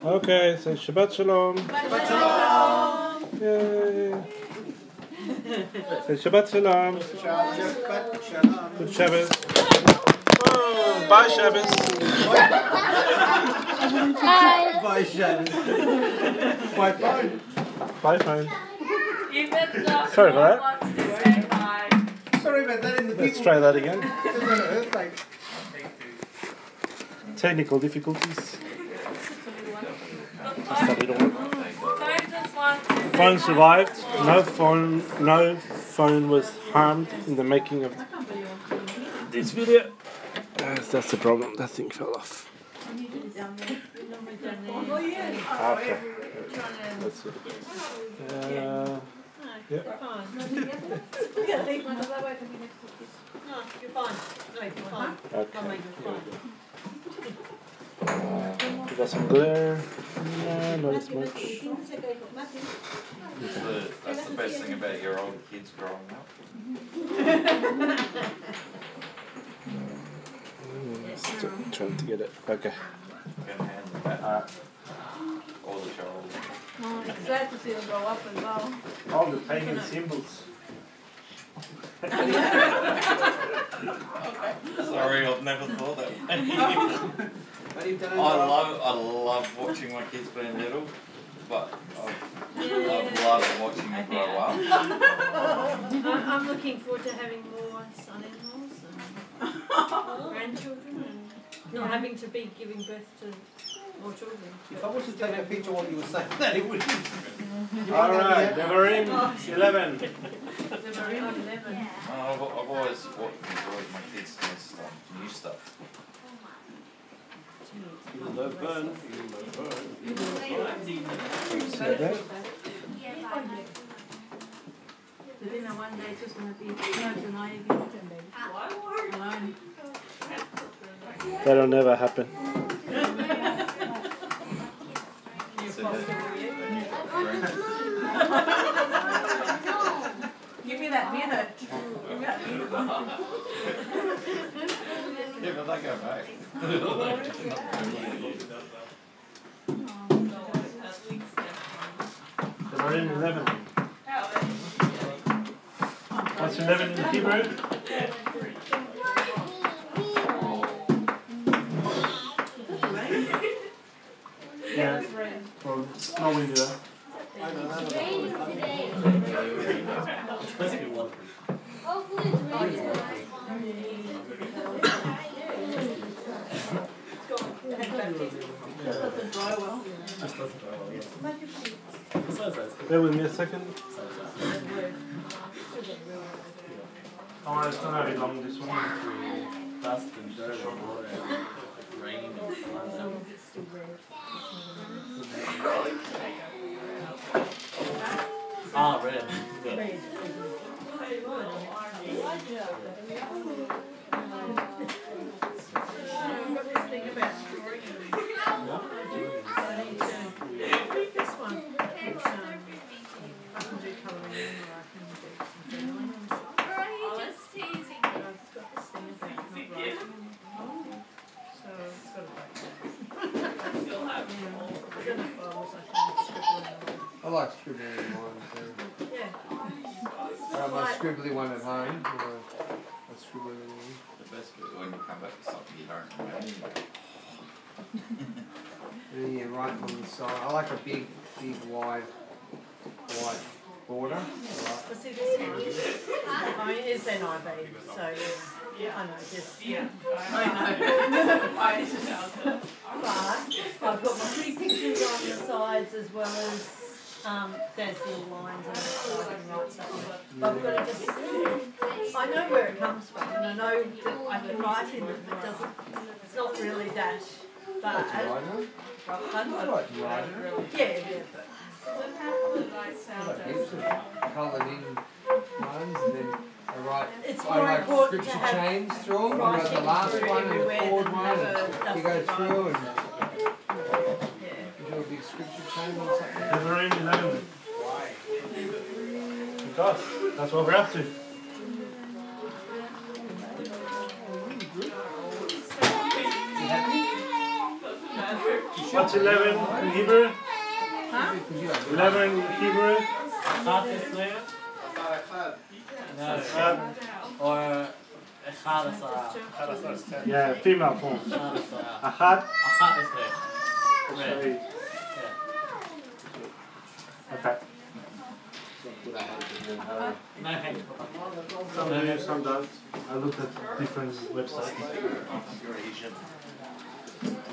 Okay, so Shabbat Shalom. Shabbat Shalom. Yay. Say Shabbat Shalom. Shabbat Shalom. Good Shabbos. Oh, bye Shabbos. Hi. Bye Shabbos. Bye phone. Bye phone. Sorry for that. Sorry about that in the Let's people. try that again. Like, Technical difficulties. Just a little one. Phone survived. No phone was harmed in the making of this video. That's the problem. That thing fell off. Okay. Let's see. Yeah. You're fine. Okay. We got some glare. No, not as much. That's the best thing about your old kids growing up. Still trying to get it. Okay. You can handle that. All the child. I'm glad to see them grow up as well. All the pagan symbols. Sorry, I've never thought that. I love watching my kids being little, but I love watching them grow up. I'm looking forward to having more son-in-laws and grandchildren and not having to be giving birth to more children. if I was to take a picture while you were saying that, it would. Alright, Devarim 11. They're around 11. I've always enjoyed my kids doing stuff, new stuff. 11. The dinner one day is just going to be tonight alone. That'll never happen. Give me that minute. Yeah, but they go back. Devarim 11. What's 11 in Hebrew? Yeah. Well, it's not windy though. Hopefully it's raining. Bear with me a second. Oh, it's not very long this one. Dust and dirt and water and rain and flood. Ah, red. Yeah. I've got this thing about drawing. I need to this one, which I can do colouring in or I can do some journaling and stuff. But I've got this thing about not writing. So it's got to break. I don't know if I was actually scribbling. I like scribbling in mine too. Yeah. I have my scribbly one at home. I scribble in one. The best bit when you come back to something you don't remember. And then you write on the side. I like a big, wide, white border. Well, see this one? I mean, it's NIV, so yeah, I know, just, yeah. I know. But I've got my three pictures on the sides as well as there's little lines on the side and write something. But we've got to just, I know where it comes from and I know that I can write in it, but it doesn't, it's not really that. But That's a writer. I like writer. yeah, but. I like heaps of coloured in ones and then It's I more write important to scripture have chains through them. I write the last one and the forward one and you go through and you do a big scripture chain or something. Devarim 11. Because that's what we're up to. You happy? What's 11 in Hebrew? Huh? 11 in Hebrew? Echad is there? No. Or Echad is there. Yeah, female form. Echad is there. Achad. Echad is there. Sorry. Okay. No hate. Some do, some don't. I looked at different websites.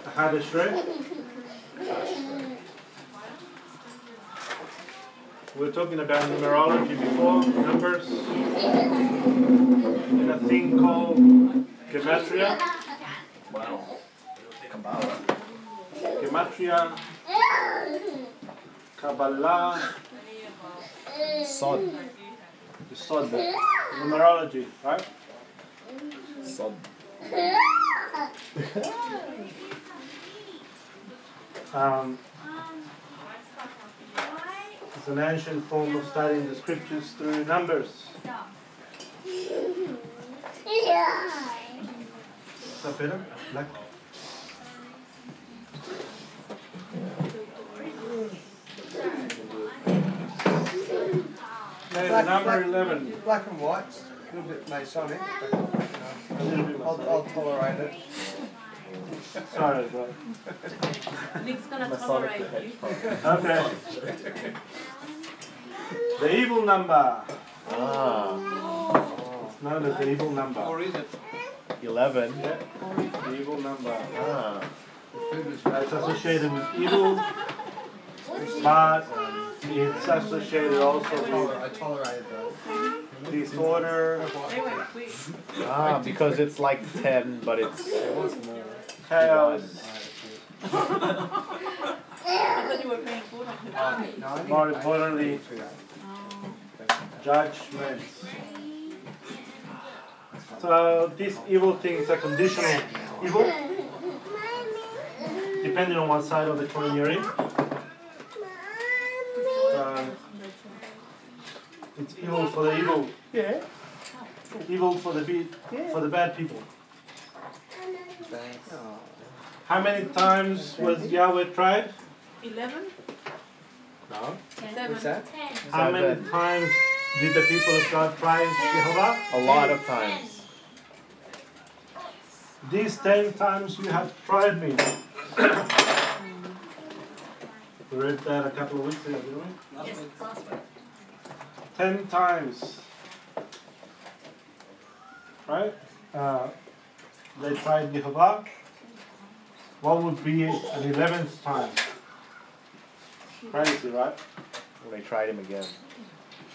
Achad is right. We were talking about numerology before, numbers, and a thing called gematria. Wow. Kabbalah. Gematria, Kabbalah, Sod. the Sod, numerology, right? Sod. It's an ancient form of studying the scriptures through numbers. Is that better? Black? Okay, the number 11. Black and white, a little bit Masonic, but A little bit I'll tolerate it. Sorry, bro. Nick's gonna tolerate you. Okay. The evil number. It's known as the evil number. Or is it? 11. Yeah, the evil number. The food was It's associated with evil, but it's associated also with I tolerated those. disorder, They went quick. Because it's like 10, but it's There was more. chaos, I thought you were paying $4. more importantly, judgment. So these evil things are conditional evil, depending on what side of the coin you're in. It's evil for the evil. Yeah. Evil for the bad people. Thanks. How many times was Yahweh tried? 11? No. 7. What's that? How many times did the people of God try Jehovah? A lot of times. These 10 times you have tried me. We read that a couple of weeks ago, didn't we? Yes, last week. 10 times. Right? They tried Jehovah. What would be an 11th time? Crazy, right? When they tried him again.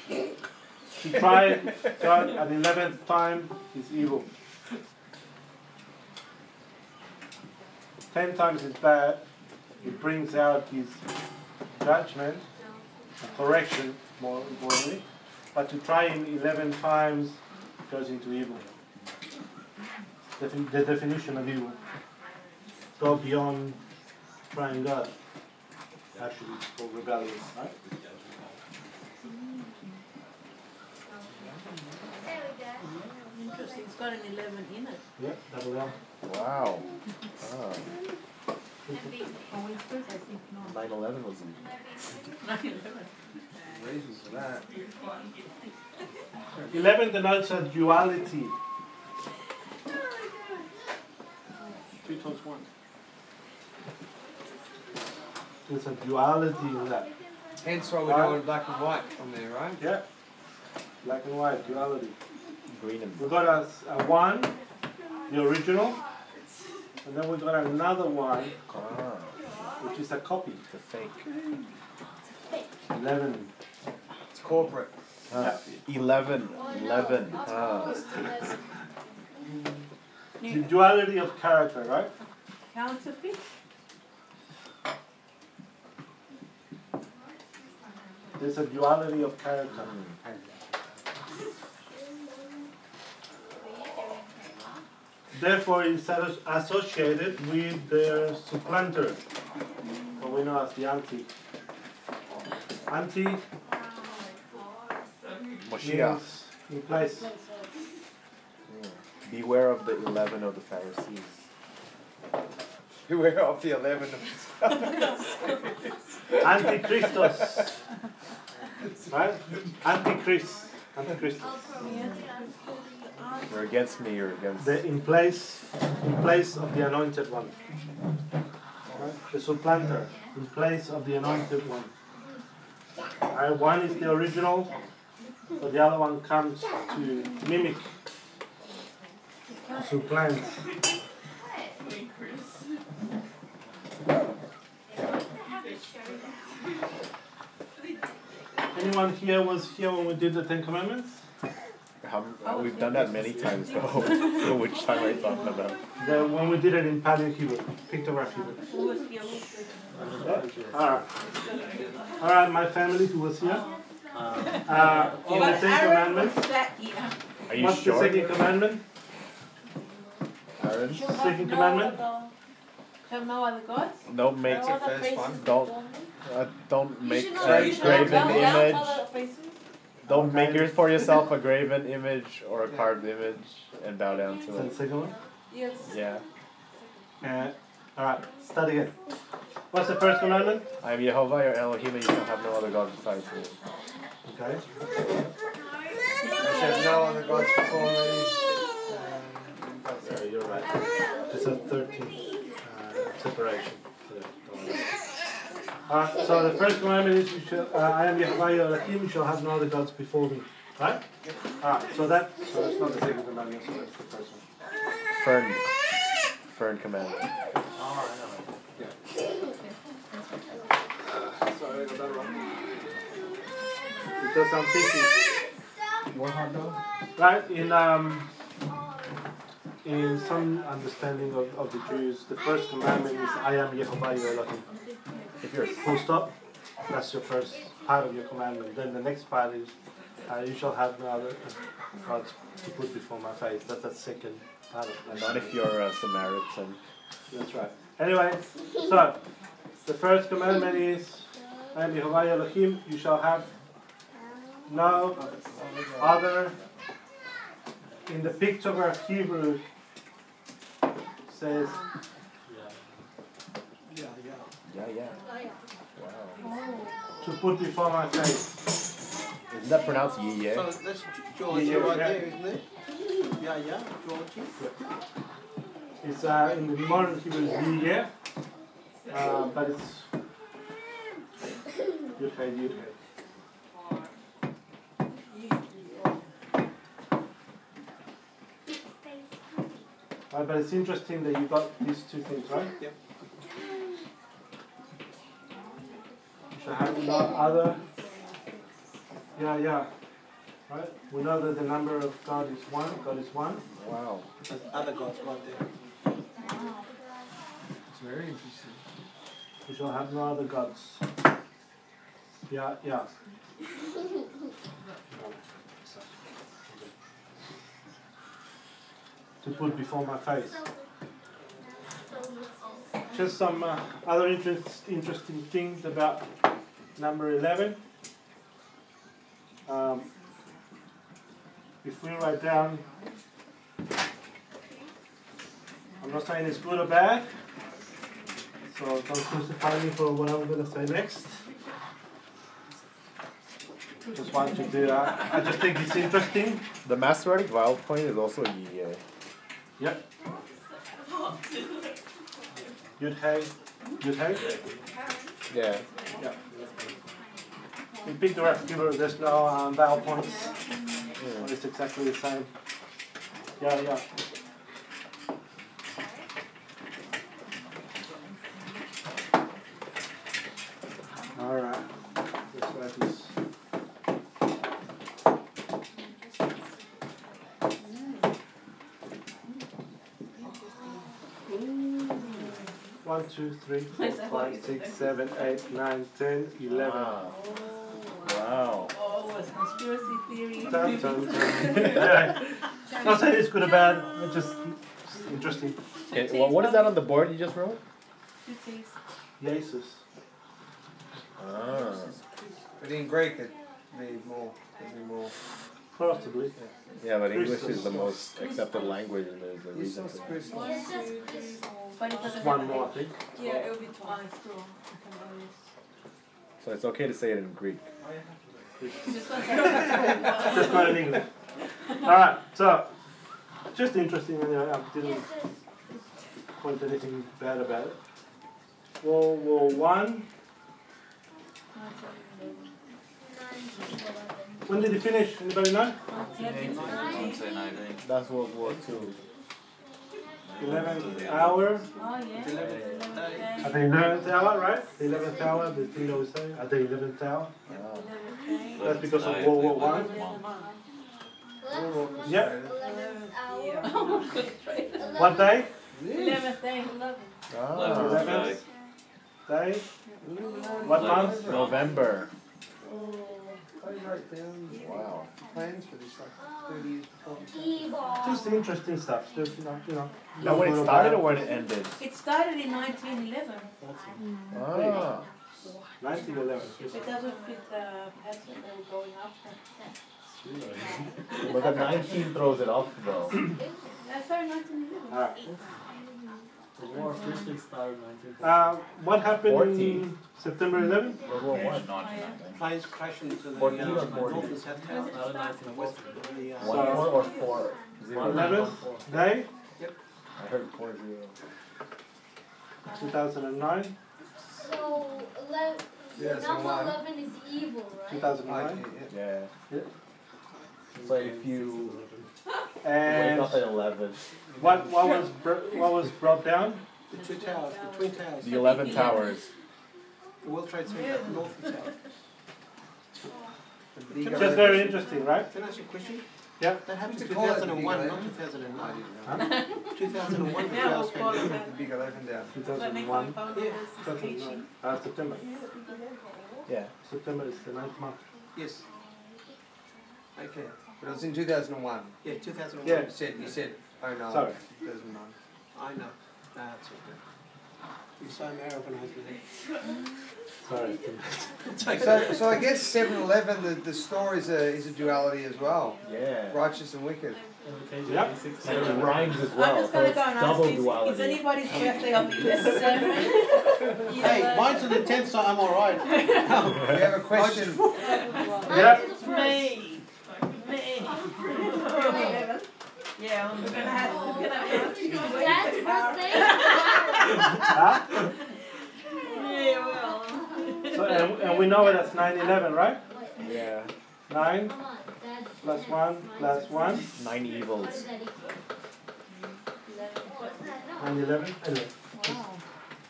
He tried God an 11th time, he's evil. 10 times is bad. It brings out his judgment, correction, more importantly. But to try him 11 times goes into evil. The definition of evil. Go beyond trying God. Actually, it's called rebellion, right? Interesting. It's got an 11 in it. Yeah, double L. Wow. Oh, it's good, I think not. 9/11 was in. 9/11. Reasons for that. 11 denotes a duality. 3 times 1. There's a duality in that. Hence why we're doing black and white on there, right? Yeah. Black and white, duality. Green and We got a 1, the original, and then we got another 1, which is a copy. the fake. 11. It's corporate. 11. The duality of character, right? Counterfeit. There's a duality of character. Therefore, it's associated with the supplanter, what we know as the anti. Anti Moshiach. means in place. Beware of the 11 of the Pharisees. Beware of the 11 of Antichristos. Right? Antichrist. Antichristos. You're against me, you're against. In place of the anointed one. Right? The supplanter. In place of the anointed one. Right? One is the original, but the other one comes to mimic, supplant. Anyone here was here when we did the Ten Commandments? We've done that many times though. So which time are you talking about? When we did it in Paleo Hebrew, pictograph Hebrew. Alright, my family who was here. In the Ten Commandments. Are you What's sure? the second commandment? Aaron? Second commandment? Have no other gods? Don't make That's the first one. don't make a graven image. Don't make for yourself a graven image or a carved image and bow down Is to that the it. second one? Yes. Yeah. Alright, start again. What's the first commandment? I am Yehovah your Elohim and you shall have no other gods besides me. Okay. I said no other gods before me. Yeah, you're right. It's a 13 separation. So the first commandment is, I am Yehovah your Elohim, you shall have no other gods before me. Right? Alright, so it's not the second commandment, so that's the first one. Fern commandment. Sorry, I got that wrong. Because I'm thinking. More hot dog? Right, in some understanding of the Jews, the first commandment is I am Yehovah your Elohim. If you're full stop, that's your first part of your commandment. Then the next part is you shall have no other gods to put before my face. That's the second part of it. Not if you're a Samaritan. That's right. Anyway, so the first commandment is I am Yehovah your Elohim, you shall have no other. In the pictograph Hebrew says Yeah. Wow. to put before my face. Isn't that pronounced Yeh? So that's Georgia right there, isn't it? Yeah, Georgia. It's in the modern Hebrew it's yeah, but it's Yud. Right, but it's interesting that you got these two things, right? Yep. You shall have no other. Yeah. Right? We know that the number of God is one. God is one. Wow. There's other gods right there. It's very interesting. You shall have no other gods. Yeah. To put before my face. Just some other interesting things about number 11. If we write down, I'm not saying it's good or bad, so don't crucify me for what I'm going to say next. Just want to do that. I just think it's interesting. The Masoretic vowel point is also Yeh. Yep. Yud Hey. Yeah. Yep. In pictograph Hebrew, there's no vowel points. It's exactly the same. Yeah. All right. Let's write this. One, 2, 3, 4, 5, 6, 7, 8, 9, 10, 11. Wow. Oh, it's conspiracy theory. Anyway, not saying it's good or bad, it's just interesting. Okay, well, what is that on the board you just wrote? Jesus. Ah. But in Greek, it needs more. Possibly. Yeah, but English is the most accepted language, and there's a reason Jesus for it. Christus. But it doesn't One have more, I think. Yeah, it'll be twice. So it's okay to say it in Greek. Just like Just not in English. Alright, so, just interesting, I didn't point anything bad about it. World War One. When did it finish? Anybody know? 1918. That's World War II. 11th hour. Oh, yeah. At the 11th hour, right? The 11th hour, the thing that we say, at the 11th hour. That's because of World War One. Yep. 11th hour. What day? 11th day. Ah, 11th day. What month? November. I wrote down Wow. plans for this like 30 years before. Just interesting stuff. Just, Now when it started or when it ended? It started in 1911. Ah. 1911. It doesn't fit the pattern that we're going after. But the 19 throws it off though. That's sorry, 1911. Alright. The war officially started in 1940. What happened 14. in September 11th? World War One. Planes crash into the 14 or north 40? and south tower. Started in 1940. 1-4 or 4-0? 11th day, I heard 4-0. 2009. So, number 11 is evil, right? 2009. Yeah. Yeah. So if you wake And up at 11, what was brought down? The two towers, the twin towers. the 11 towers. The World Trade Center, north and south. Just very interesting, right? Can I ask you a question? Yeah. That happened in To call it the 2001, big not 11. 2009. Huh? 2001, the Yeah, towers we'll call came it down. that. The big 11 down. 2001. Yeah. 2009. September. Yeah. September is the 9th month. Yes. Okay. But it was in 2001. Yeah, 2001. Yeah. You said, oh no. Sorry. 2009. I know. That's okay. You're so Americanized with it. Sorry. It's okay. So I guess 7-Eleven, the store is a duality as well. Yeah. Righteous and wicked. Yep. And it rhymes as I'm well, just so gonna it's go and ask double this. Is duality. anybody's birthday on the 7th? Hey, mine's on the 10th, so I'm alright. We have a question. Yeah. Me. Yeah, I'm gonna have to Dad's birthday? Huh? Yeah, well. So, and we know it as 9/11, right? Yeah. 9 Come on, Dad. plus 1 plus 1. 9 evils. 9/11. Anyway.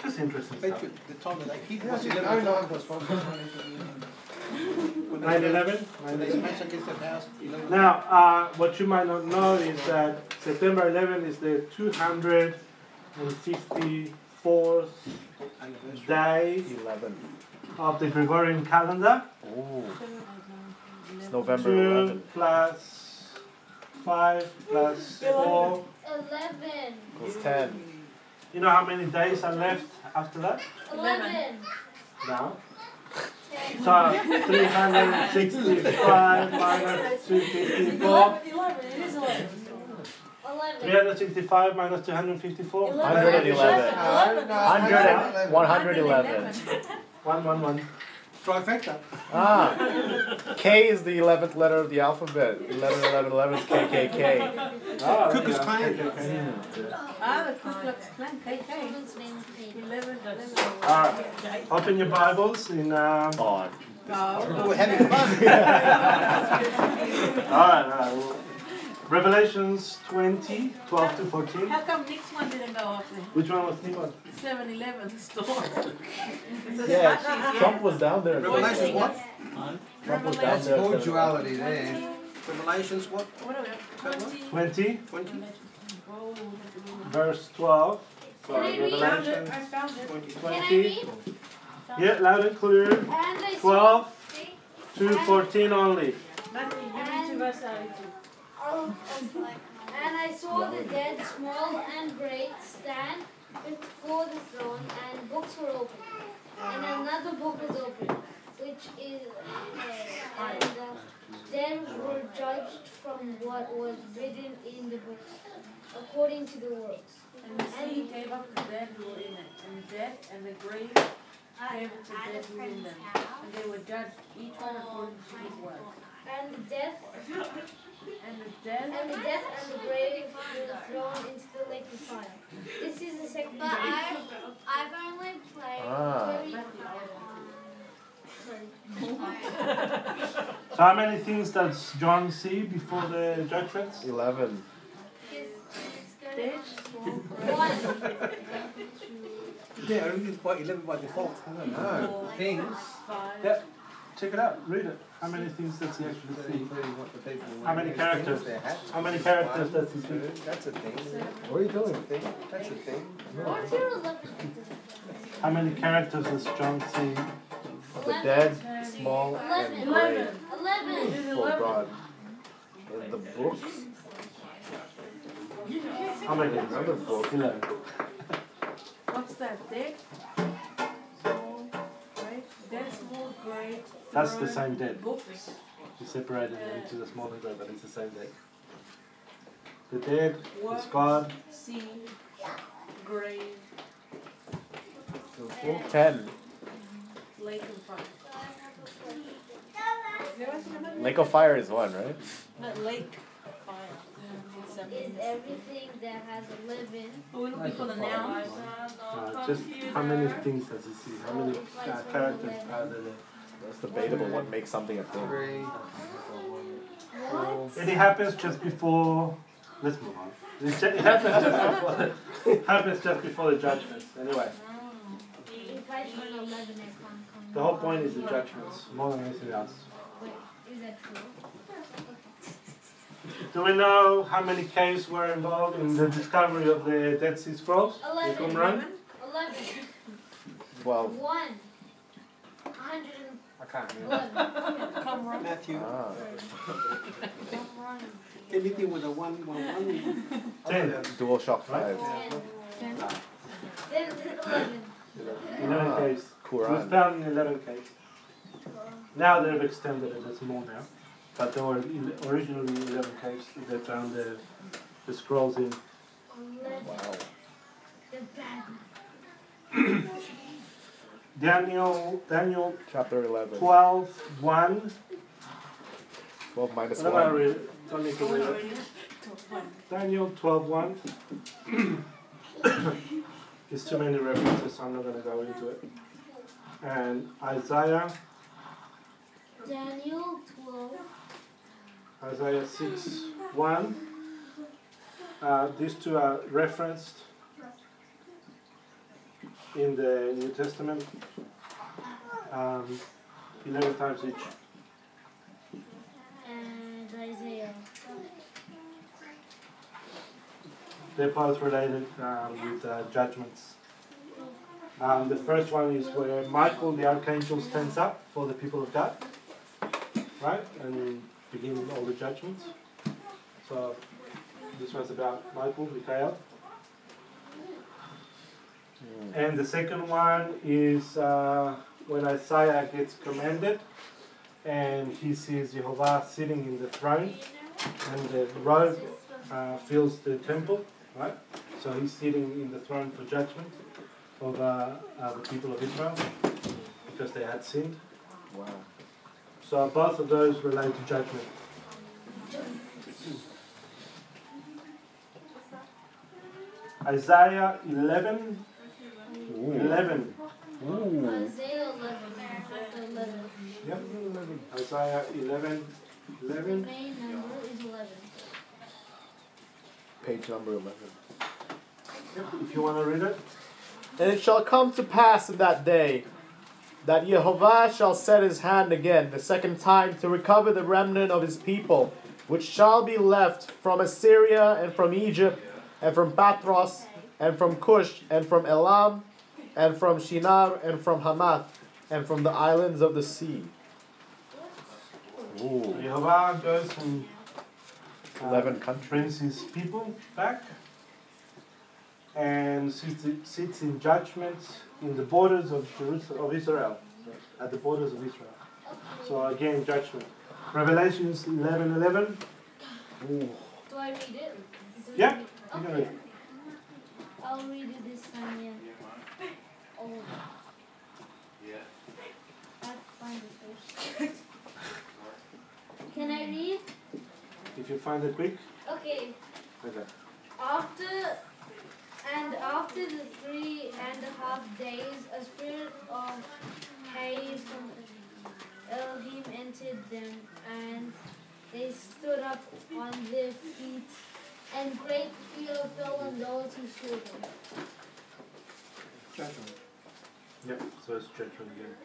Just interesting Wait, stuff. the time that they hit Yeah, was 9 11 o'clock. plus 1 plus 1 When they 9/11. When they smash against the house, 11 Now, what you might not know is that September 11 is the 254th anniversary. day 11. of the Gregorian calendar. Ooh. It's November 2 11. plus 5 plus 4. 11. Equals 10. You know how many days are left after that? 11. Now. So 365 minus 254. 11. 365 minus 254. 111. 111. 111. Trifecta. Ah. K is the 11th letter of the alphabet. 11, 11, 11 is KKK. Oh, Cuckoo's Clan. Ah, the Ku Klux Klan, KK. 11. Alright. Open your Bibles in On. Oh, we're having fun. alright. Revelations 20, 12 to 14. How come next one didn't go off then? Which one was the one? 7-Eleven store. Yeah, Trump was down there. Revelations what? Trump was down That's there. full duality there. Revelations what? What are we at? 20, 20? verse 12. Can I read? Revelations I found it. Can I 20. read? Yeah, loud and clear. And I saw 12 to 14 only. Matthew, you read to verse 32. And I saw the dead, small and great, stand before the throne, and books were opened. And another book was opened, which is, and there were judged what was written in the books, according to the works. And the sea gave up the dead who were in it, and the dead and the grave gave up the dead who were in them. And they were judged, each one according to his work. And the death And the dead and the grave were thrown into the lake of fire. This is the second But I've only played So how many things does John see before the judgments? 11. dead, small, Yeah, everything's by 11 by default. I don't know. No, things. 5. Yeah, check it out, read it. How many things does he actually see? Including what the people How many characters? Their hats. How many characters does he see? That's a thing. What are you doing? That's a thing. What's your 11? How many characters does John see? The dead, small, and 11. great. 11. For God. In the books? How many? Another book. 11. What's that? Dead, small, great, dead, small, great. That's the throne, same dead. Books. He separated them into the smaller dead, but it's the same dead. The dead is God. Sea, grave, 10. lake and fire. Lake of Fire is one, right? Not lake, fire. Is everything that has 11. We're looking for the nouns. Just how many things does he see? How many characters are there? That's debatable what makes something a thing. 3, 4. It happens just before. Let's move on. It happens just before the judgments. Anyway, If I turn 11, I can't come. the whole point is the judgments more than anything else. Wait, is that true? Do we know how many caves were involved in the discovery of the Dead Sea Scrolls? The 11. Qumran? 11. 12. 1. 111. I can't remember. Matthew, Ah. anything with a 1, 1, 1. 10. Dual Shock 5. 10. Then 11. 11 caves. It was Quran. found in 11 caves. Now they've extended it, there's more now. But there were originally 11 caves that they found the scrolls in. 11. Wow. The bad. Daniel Chapter 11. 12:1. 12 minus What am I 1. reading? Don't need to read it. Daniel 12:1. There's too many references, so I'm not going to go into it. And Isaiah Daniel 12. Isaiah 6:1. These two are referenced in the New Testament 11 times each. And Isaiah. They're both related with judgments. The first one is where Michael the archangel stands up for the people of God, right? And begin all the judgments. So this one's about Michael, Michael. And the second one is when Isaiah gets commanded and he sees Jehovah sitting in the throne and the robe fills the temple, right? So he's sitting in the throne for judgment over the people of Israel because they had sinned. Wow. So both of those relate to judgment. Isaiah 11. Ooh. 11. Ooh. Isaiah 11. Chapter 11. Yep. Isaiah 11. The 11. main number is 11. Page number 11. Yep. If you want to read it. And it shall come to pass in that day that Jehovah shall set his hand again the second time to recover the remnant of his people, which shall be left from Assyria and from Egypt and from Patros and from Cush and from Elam and from Shinar and from Hamath and from the islands of the sea. Ooh. Jehovah goes and 11 countries. brings his people back and sits in judgment in the borders of Jerusalem, of Israel, at the borders of Israel. So again, judgment. Revelations 11:11. Ooh. Do I read it? Yeah, you can read Okay. it. I'll read it this time, yeah. Oh. I have to find it first. Can I read? If you find it quick. Okay. Okay. After the 3.5 days, a spirit of haze from Elohim entered them, and they stood up on their feet, and great fear fell on those who saw them. Judgment. Yep, so it's judgment again.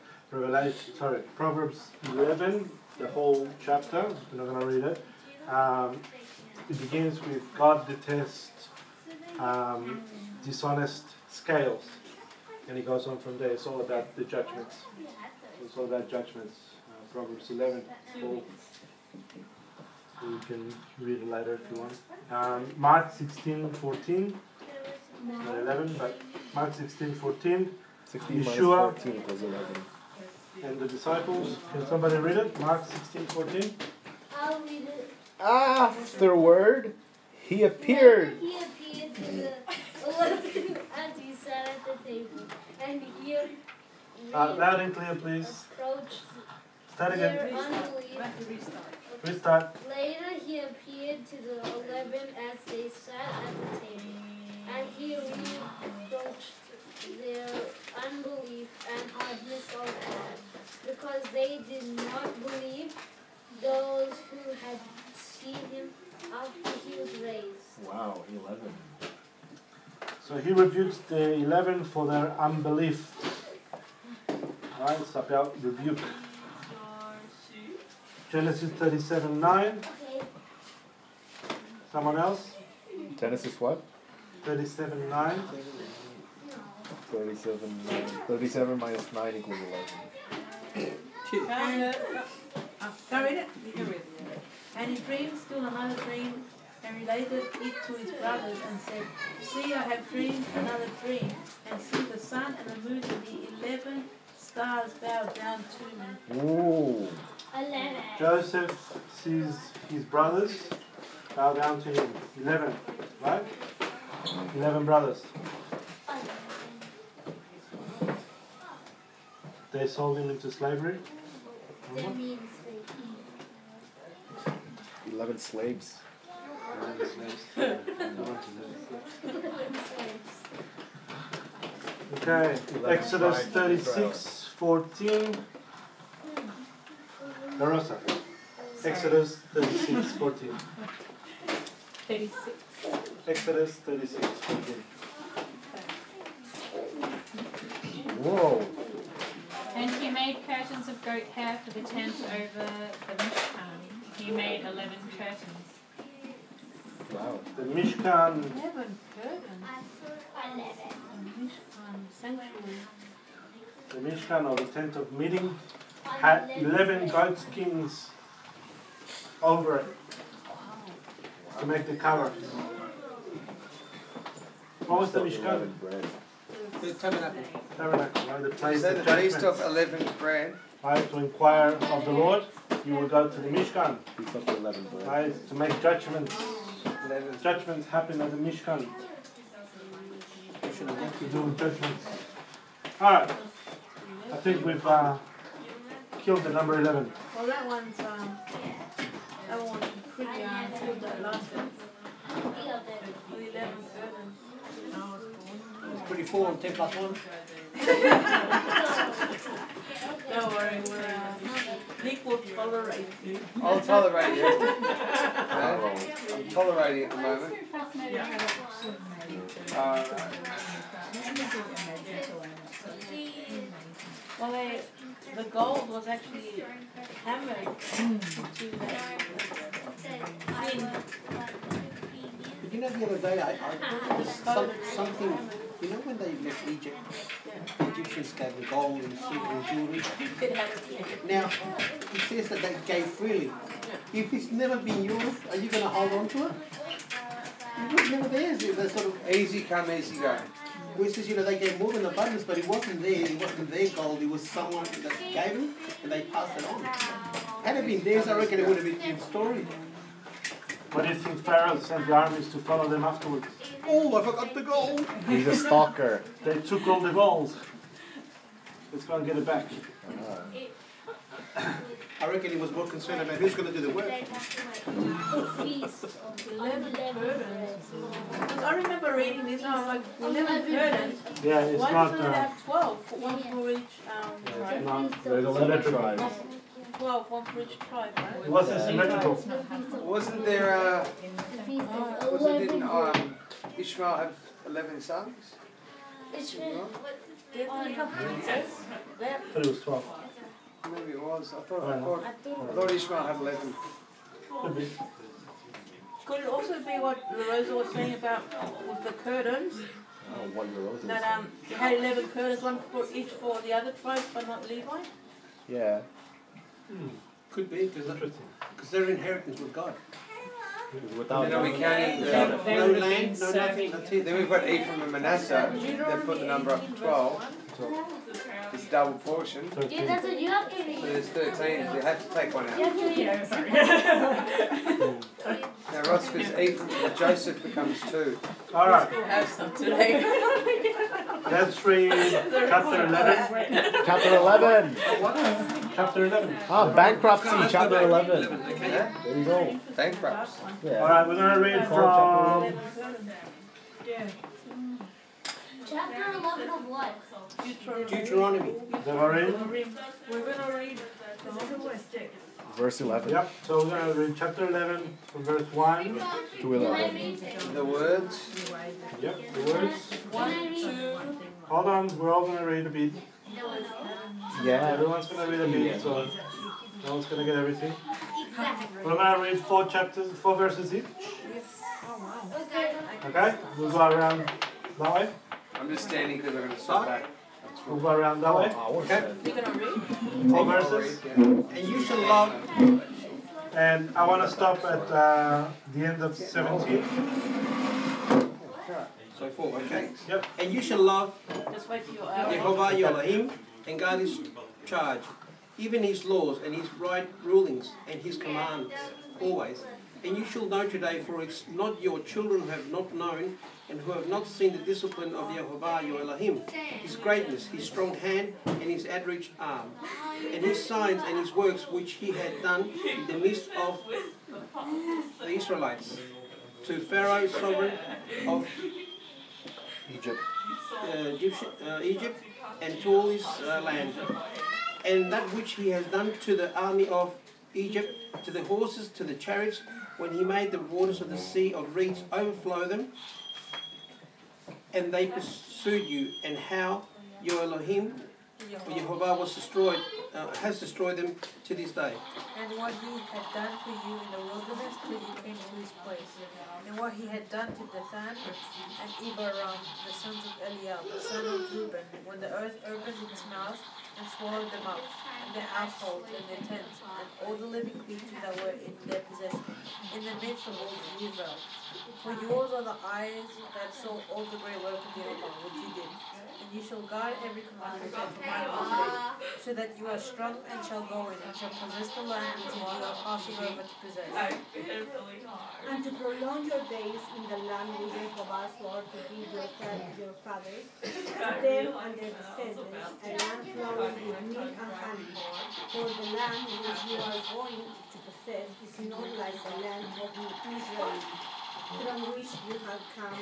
Proverbs 11, the whole chapter. We're not going to read it. It begins with God detests dishonest scales, and he goes on from there. It's all about the judgments. It's all about judgments. Proverbs 11. All. You can read it later if you want. Mark 16:14. Not 11, but Mark 16:14. 16 minus Yeshua 14 equals 11. and the disciples. Can somebody read it? Mark 16:14. I'll read it. Afterward, he appeared. He appeared to the 11 as he sat at the table, and he Loud and clear, please. approached Start their again. unbelief. Restart. Later he appeared to the 11 as they sat at the table, and he reproached their unbelief and hardness of heart, because they did not believe those who had seen him after he was raised. Wow, 11. So he rebukes the 11 for their unbelief. Alright, it's about rebuke. Genesis 37:9. Okay. Someone else? Genesis what? 37:9. 37, 37 minus 9 equals 11. Can I read it? You can read it. And he dreamed still another dream, and related it to his brothers, and said, See, I have dreamed another dream, and see the sun and the moon and the 11 stars bow down to me. Ooh. 11. Joseph sees his brothers bow down to him. 11, right? 11 brothers. They sold him into slavery. That means 11 slaves. 11 slaves. Okay, Exodus 36:14. Larosa. Exodus 36:14. 36. Exodus 36:14. Whoa. And he made curtains of goat hair for the tent over the Mishkan. He made 11 curtains. Wow. The Mishkan, 11 curtains. 11. Mishkan sanctuary. the Mishkan or the tent of meeting had 11 goat skins over it to make the cover. What was the Mishkan? Bread. The tabernacle. Tabernacle, right? The place Is that of the feast of judgment. 11th bread? Right, to inquire of the Lord, you will go to the Mishkan. He took the 11 bread. Right, to make judgments. 11th. Judgments happen at the Mishkan. To do judgments. Alright, I think we've killed the number 11. Well, that one's pretty good, that last one. The 11 curtains. When I was born. It's pretty full on 10 plus 1. Don't worry, Nick will tolerate you. I'll tolerate you. I'm tolerating at the moment. Well, the gold was actually hammered into that thin. But you know, the other day, I something, you know, when they left Egypt, the Egyptians gave them gold and silver and jewelry. Now, it says that they gave freely. If it's never been yours, are you going to hold on to it? It was never theirs. It was sort of Easy come, easy go. Well, it says, you know, they gave more than abundance, but it wasn't theirs. It wasn't their gold. It was someone that gave it, and they passed it on. Had it been theirs, I reckon it would have been a different story. What do you think Pharaoh sent the armies to follow them afterwards? Oh, I forgot the gold. He's a stalker. They took all the gold. Let's go and get it back. I reckon he was more concerned about who's going to do the work. The feast of 11 unleavened burdens. bread. Because I remember reading this, and I was like, 11 burdens. Yeah, it's Why not. doesn't it have 12? One for each tribe? Not. There's 11 tribes. 12, one for each tribe, right? It wasn't symmetrical. Wasn't there, The feast of didn't unleavened Ishmael have 11 sons? Ishmael. They have princess. They have I thought it was 12. Maybe it was. I thought I think. I thought Ishmael had 11. Could be. Could it also be what Rosa was saying about with the curtains? Oh, what the roses. That they had 11 curtains, one for each for the other tribes, but not Levi? Yeah. Could be, because their inheritance was God. Without And then we counted No land, no nothing. that's it. Then we've got Ephraim and Manasseh. They put the number up to 12. It's double portion. So Yeah, that's what you have to read. there's 13. You have to take one You out. have to read. Now Ross, because Ephraim, Joseph becomes 2. All right. Have some today. Let's read chapter 11. Chapter 11. Chapter 11. Ah, bankruptcy, chapter 11. Okay? There you go. Bankrupts. Yeah. All right, we're going to read from Yeah. Chapter 11 of what? Deuteronomy. Devarim. We're going to read Verse 11 Yep, so we're going to read chapter 11 from verse 1. to 11. The words. Yep, the words. 1, 2. Hold on, we're all going to read a bit. Yeah. Everyone's going to read a bit, so no one's going to get everything. We're going to read 4 verses each. Okay? We'll go around that way. I'm just standing because I'm going to stop back. We'll go around that way. Okay? You're going to read? 4 verses. And you shall love. And I want to stop at the end of 17. So 4, okay. Yep. And you shall love Just wait till you're out. Jehovah your Elohim and guard his charge, even his laws and his right rulings and his commands always. And you shall know today, for it's not your children who have not known and who have not seen the discipline of Jehovah your Elohim, his greatness, his strong hand and his outreached arm, and his signs and his works which he had done in the midst of the Israelites, to Pharaoh, sovereign of Egypt, and to all his land, and that which he has done to the army of Egypt, to the horses, to the chariots, when he made the waters of the sea of reeds overflow them, and they pursued you, and how your Elohim, or Jehovah, has destroyed them to this day. And what he had done for you in the wilderness till you came to this place, and what he had done to Dathan and Abiram, the sons of Eliab, the son of Reuben, when the earth opened its mouth and swallowed them up, and their households and their tents, and all the living creatures that were in their possession, in the midst of all Israel. For yours are the eyes that saw all the great work of Jehovah, which you did. And you shall guard every commandment and command today, so that you are strong and shall go in, and shall possess the land which you are passing over to possess. And to prolong your days in the land which Jehovah swore to give your fathers, to them and their descendants, a land flowing with milk and honey. For the land which you are going to possess is not like the land of Israel, from which you have come,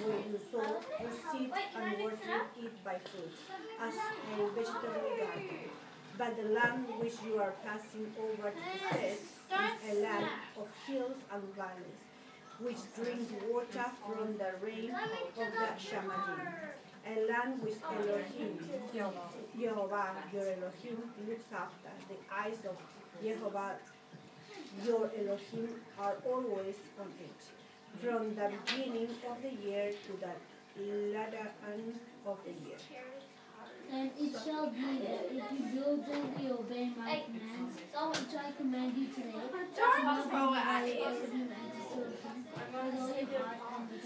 where you sow, receive, and worship it by fruit, as a vegetable garden. But the land which you are passing over to possess is a land of hills and valleys, which drink water from the rain of the Shamadim. A land which Elohim, Jehovah, your Elohim, looks after. The eyes of Jehovah, your Elohim, are always on it, from the beginning of the year to the latter end of the year. And it shall be that if you diligently obey my commands, which I command you today, to love the Lord your God and to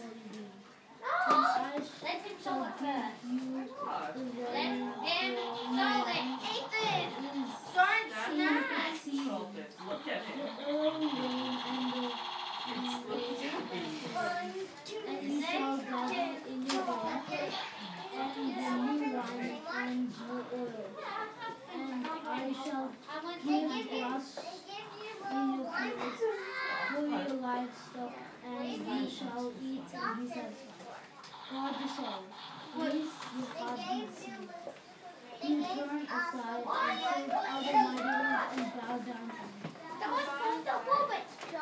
serve him with all your heart and with all your being. And I shall give you the way the early rain and the shall give grass in your fields for your livestock, and you shall eat and be satisfied. God dissolved. Please, your heart beats you. You turn aside and serve other mighty ones and bow down to them.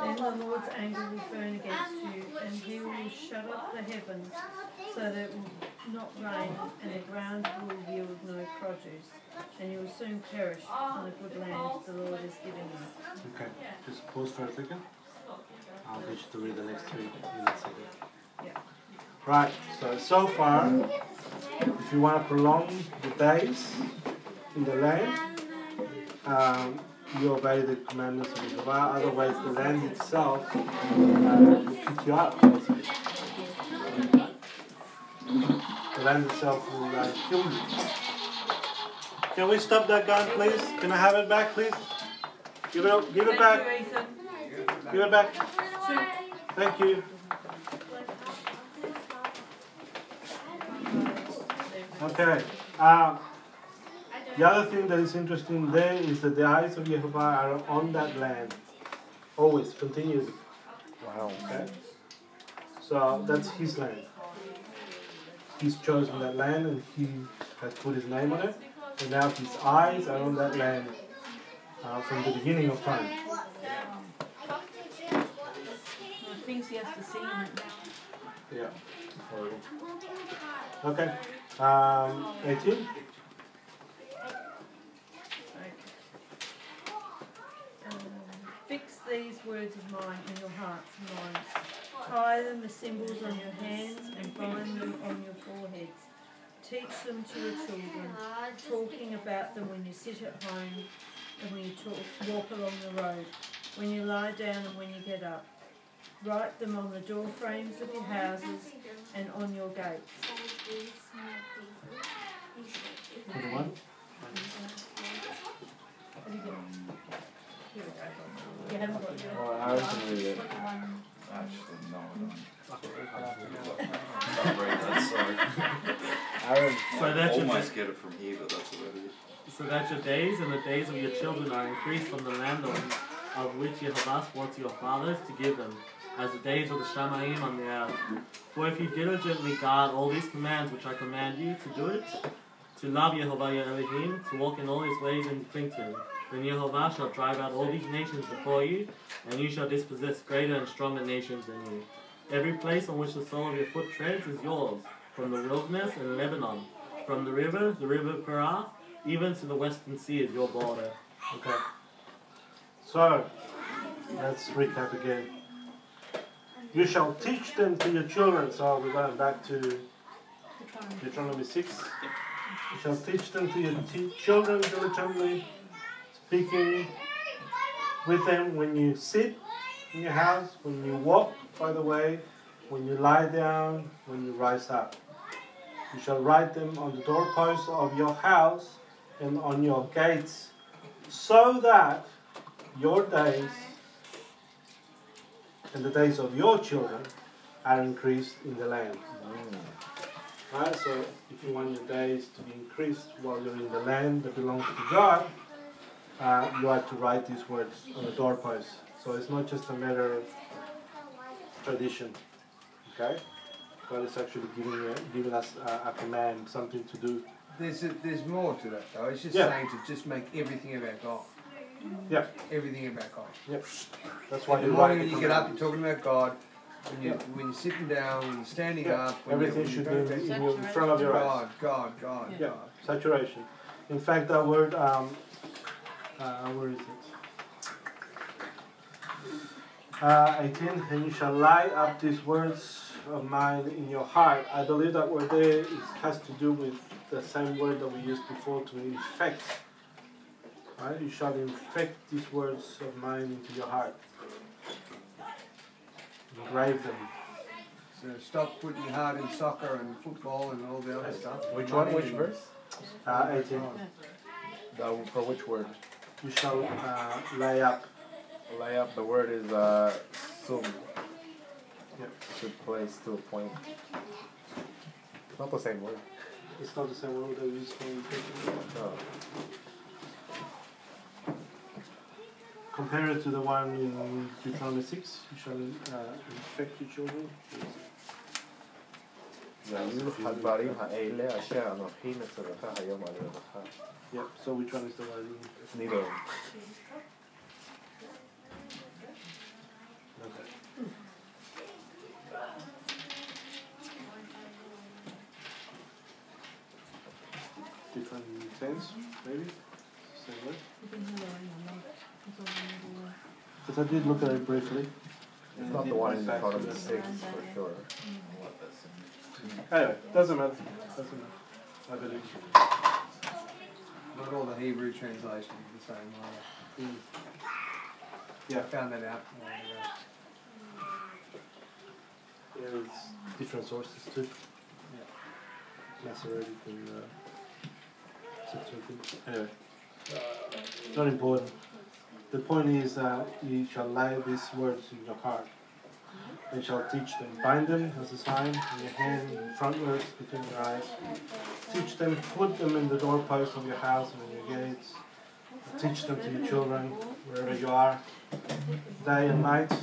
Then the Lord's anger will burn against you, and he will shut up the heavens so that it will not rain, and the ground will yield no produce, and you will soon perish from the good land the Lord is giving you. Okay, just pause for a second. I'll get you to read the next 3 minutes again. Yeah. Right, so far, if you want to prolong the days in the land, you obey the commandments of Jehovah, otherwise the land itself will pick you up, basically. The land itself will kill you. Can we stop that gun, please? Can I have it back, please? Give it back. Give it back. Thank you. Okay. The other thing that is interesting there is that the eyes of Jehovah are on that land. Always, continuously. Wow. Okay. So that's his land. He's chosen that land and he has put his name on it. And now his eyes are on that land from the beginning of time. Things he has to see in it. Yeah. Okay. 18. Fix these words of mine in your hearts and minds. Tie them as symbols on your hands and bind them on your foreheads. Teach them to your children, talking about them when you sit at home and when you walk along the road, when you lie down and when you get up. Write them on the door frames of your houses and on your gates. 21. You haven't got your... Oh, I can read it. Actually, no, I don't. Can't read that, sorry. So that's your almost get it from here, but that's about it. So that your days and the days of your children are increased from the land of which Jehovah swore to your fathers to give them, as the days of the Shamaim on the earth. For if you diligently guard all these commands which I command you to do it, to love Jehovah your Elohim, to walk in all his ways and cling to him, then Jehovah shall drive out all these nations before you, and you shall dispossess greater and stronger nations than you. Every place on which the sole of your foot treads is yours, from the wilderness and Lebanon, from the river Perah, even to the western sea is your border. Okay. So, let's recap again. You shall teach them to your children. So we're going back to Deuteronomy 6. You shall teach them to your children diligently, speaking with them when you sit in your house, when you walk by the way, when you lie down, when you rise up. You shall write them on the doorposts of your house and on your gates, so that your days and the days of your children are increased in the land. Right? So if you want your days to be increased while you're in the land that belongs to God, you have to write these words on the doorposts. So it's not just a matter of tradition. Okay? God is actually giving us a command, something to do. There's more to that though. It's just Yeah. saying to just make everything about God. Yeah. Everything about God. Yep. That's why In the you morning write when the you get up, command. you're talking about God. When you're sitting down, when you're standing up, when Everything when should you're be in front of your eyes. God. Yeah, saturation. In fact, that word, where is it? 18, and you shall lie up these words of mine in your heart. I believe that word there has to do with the same word that we used before, to infect. Right? You shall infect these words of mine into your heart. Engrave them. So stop putting your heart in soccer and football and all the other stuff. Which one? Which verse? 18. For which word? You shall lay up. Lay up. The word is sum. Yep. To place, to a point. It's not the same word. It's not the same word that we use for infection. No. compare it to the one in Deuteronomy 6. You shall infect your children. Yep, so which one is the one? It's neither. Okay. Different sense, maybe? Same way? Because I did look at it briefly. It's not the one in Deuteronomy 6 for sure. Anyway, doesn't matter. Doesn't matter. I believe. Not all the Hebrew translations are the same either. Yeah, I found that out. Yeah, it's different sources too. Yeah. Masoretic and Septuagint. Anyway, not important. The point is you shall lay these words in your heart. And shall teach them. Bind them as a sign in your hand, in frontwards between your eyes. Teach them, put them in the doorposts of your house and in your gates. Teach them to your children, wherever you are, day and night.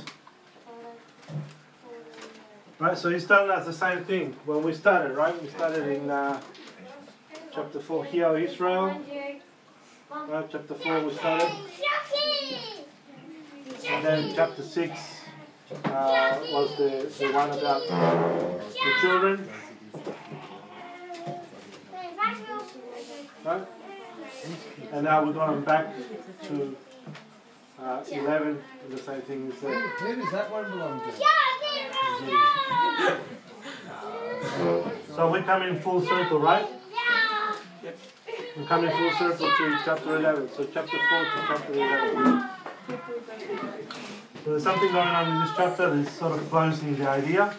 Right, so he's telling us the same thing when we started, right? We started in chapter 4, Hear, O Israel. Right, chapter 4 we started. And then chapter 6 was the one about the children. Right? And now we're going back to 11, and the same thing is there. Who does that one belong to? So we come in full circle, right? Yep. We come in full circle to chapter 11. So chapter 4 to chapter 11. So there's something going on in this chapter that is sort of closing the idea.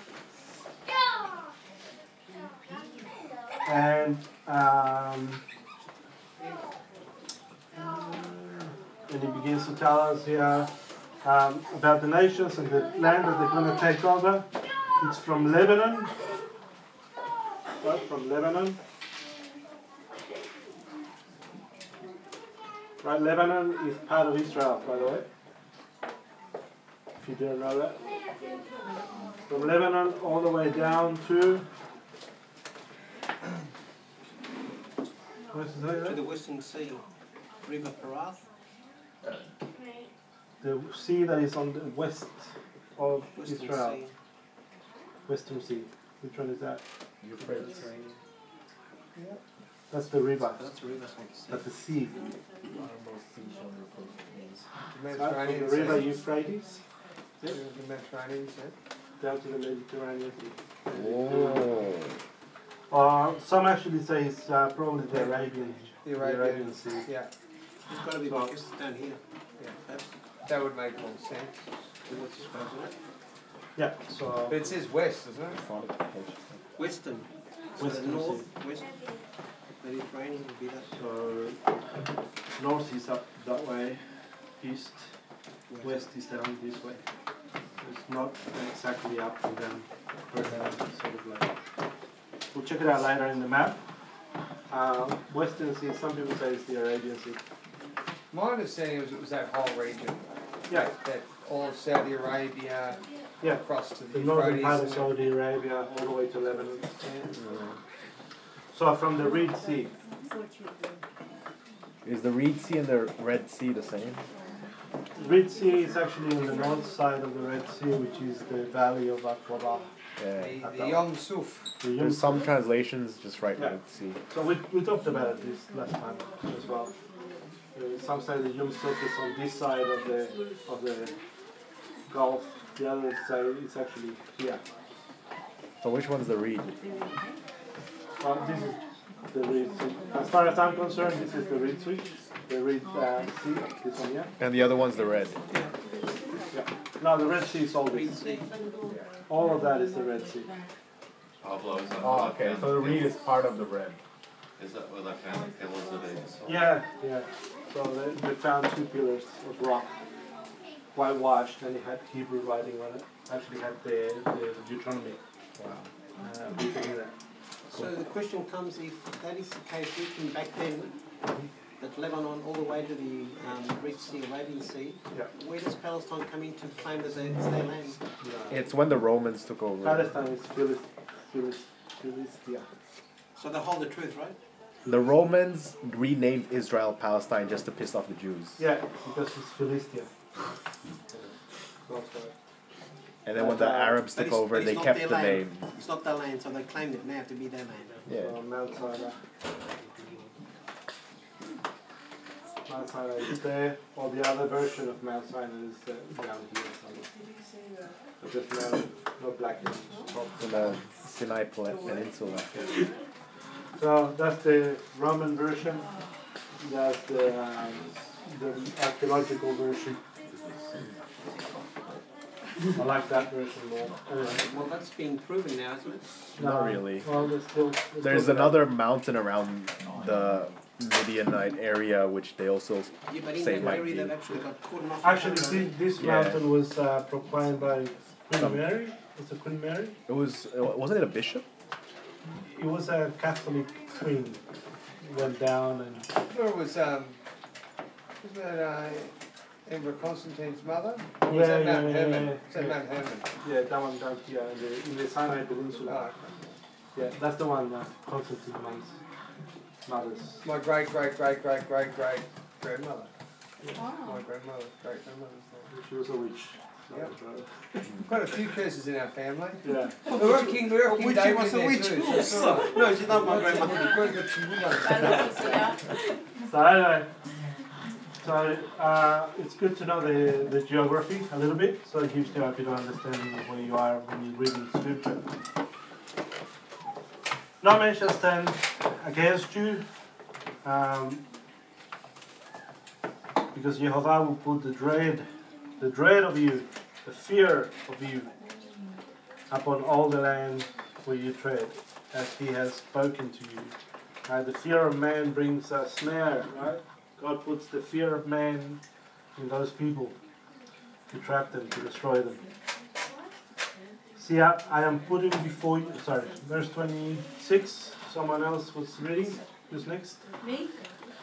And he begins to tell us here about the nations and the land that they're going to take over. It's from Lebanon. Right, from Lebanon. Right, Lebanon is part of Israel, by the way. If you didn't know that. From Lebanon all the way down to... To the Western Sea, River Parath. The sea that is on the west of Western Israel. Sea. Western Sea. Which one is that? Euphrates. Yeah. That's the river. That's the river. That's the sea. Mediterranean From the river Euphrates. The Mediterranean Sea. Down to the Mediterranean Sea. Oh. Some actually say it's probably the Arabian Sea. Yeah. It's got to be because it's down here. Yeah. That would make more sense. Yeah, so... But it says west, doesn't it? Western. So Western the north, Sea. west, Mediterranean would be that. So north is up that way, east, west is down this way. It's not exactly up and down, sort of like. We'll check it out later in the map. Western Sea, some people say it's the Arabian Sea. My understanding was it was that whole region. Yeah. That all of Saudi Arabia, Yeah. across to The the northern Euphrates. part of Saudi Arabia, all the way to Lebanon. So from the Red Sea. Is the Reed Sea and the Red Sea the same? The Red Sea is actually on the north side of the Red Sea, which is the valley of Aqaba. Yeah. The Yom Suf. There's some translations just write Yeah. Red Sea. So we talked about this last time as well. Some say the Yom Suf is on this side of the Gulf. The other side is actually here. So which one's the Reed? This is the Red Sea. As far as I'm concerned, this is the Red Sea. The Red Sea, this one here. And the other one's the Red. Yeah. No, the Red Sea is all this. All of that is the Red Sea. Pablo, is that Oh, okay. So the Reed is part of the Red. Is that where they found the pillars of these? Yeah, yeah. So they found 2 pillars of rock, whitewashed, and it had Hebrew writing on it. Actually had the Deuteronomy. Wow. Written in it. So the question comes, if that is the case, we can back then that Lebanon all the way to the Red Sea, Arabian Sea. Yeah. Where does Palestine come in to claim that it's their land? It's when the Romans took over. Palestine is Philistia. So they hold the truth, right? The Romans renamed Israel Palestine just to piss off the Jews. Yeah, because it's Philistia. And then when the Arabs took over, they kept the name. It's not their land, so they claimed it now to be their land. Yeah. Mount Sinai. Mount Sinai is there, or the other version of Mount Sinai is down here. But there's no black In the Sinai Peninsula. So that's the Roman version. That's the archaeological version. I like that version more. Well, that's being proven now, isn't it? Not really. Well, There's another mountain around the Midianite area, which they also say might be. Actually, this mountain was proclaimed by Queen Mary. Was it Queen Mary? It was. Wasn't it a bishop? It was a Catholic queen. Went down and. It was wasn't it Emperor Constantine's mother? Or Yeah, was that Mount yeah, Hermon? yeah, Is that Mount Hermon? Yeah, that one down here in the Sinai Peninsula. Yeah, that's the one Constantine's mother's. My great grandmother. Yeah, my grandmother, great grandmother's name. She was a witch. Yep. Quite a few curses in our family. Yeah. We were King David was a there witch. too, so that's all right. No, she's not my grandmother. So anyway, it's good to know the geography a little bit, so it gives you a bit of understanding of where you are when you're reading scripture. No man shall stand against you, because Jehovah will put the dread of you, the fear of you, upon all the land where you tread, as he has spoken to you. The fear of man brings a snare, right? God puts the fear of man in those people to trap them, to destroy them. See, I am putting before you, sorry, verse 26, someone else was reading. Who's next? Me?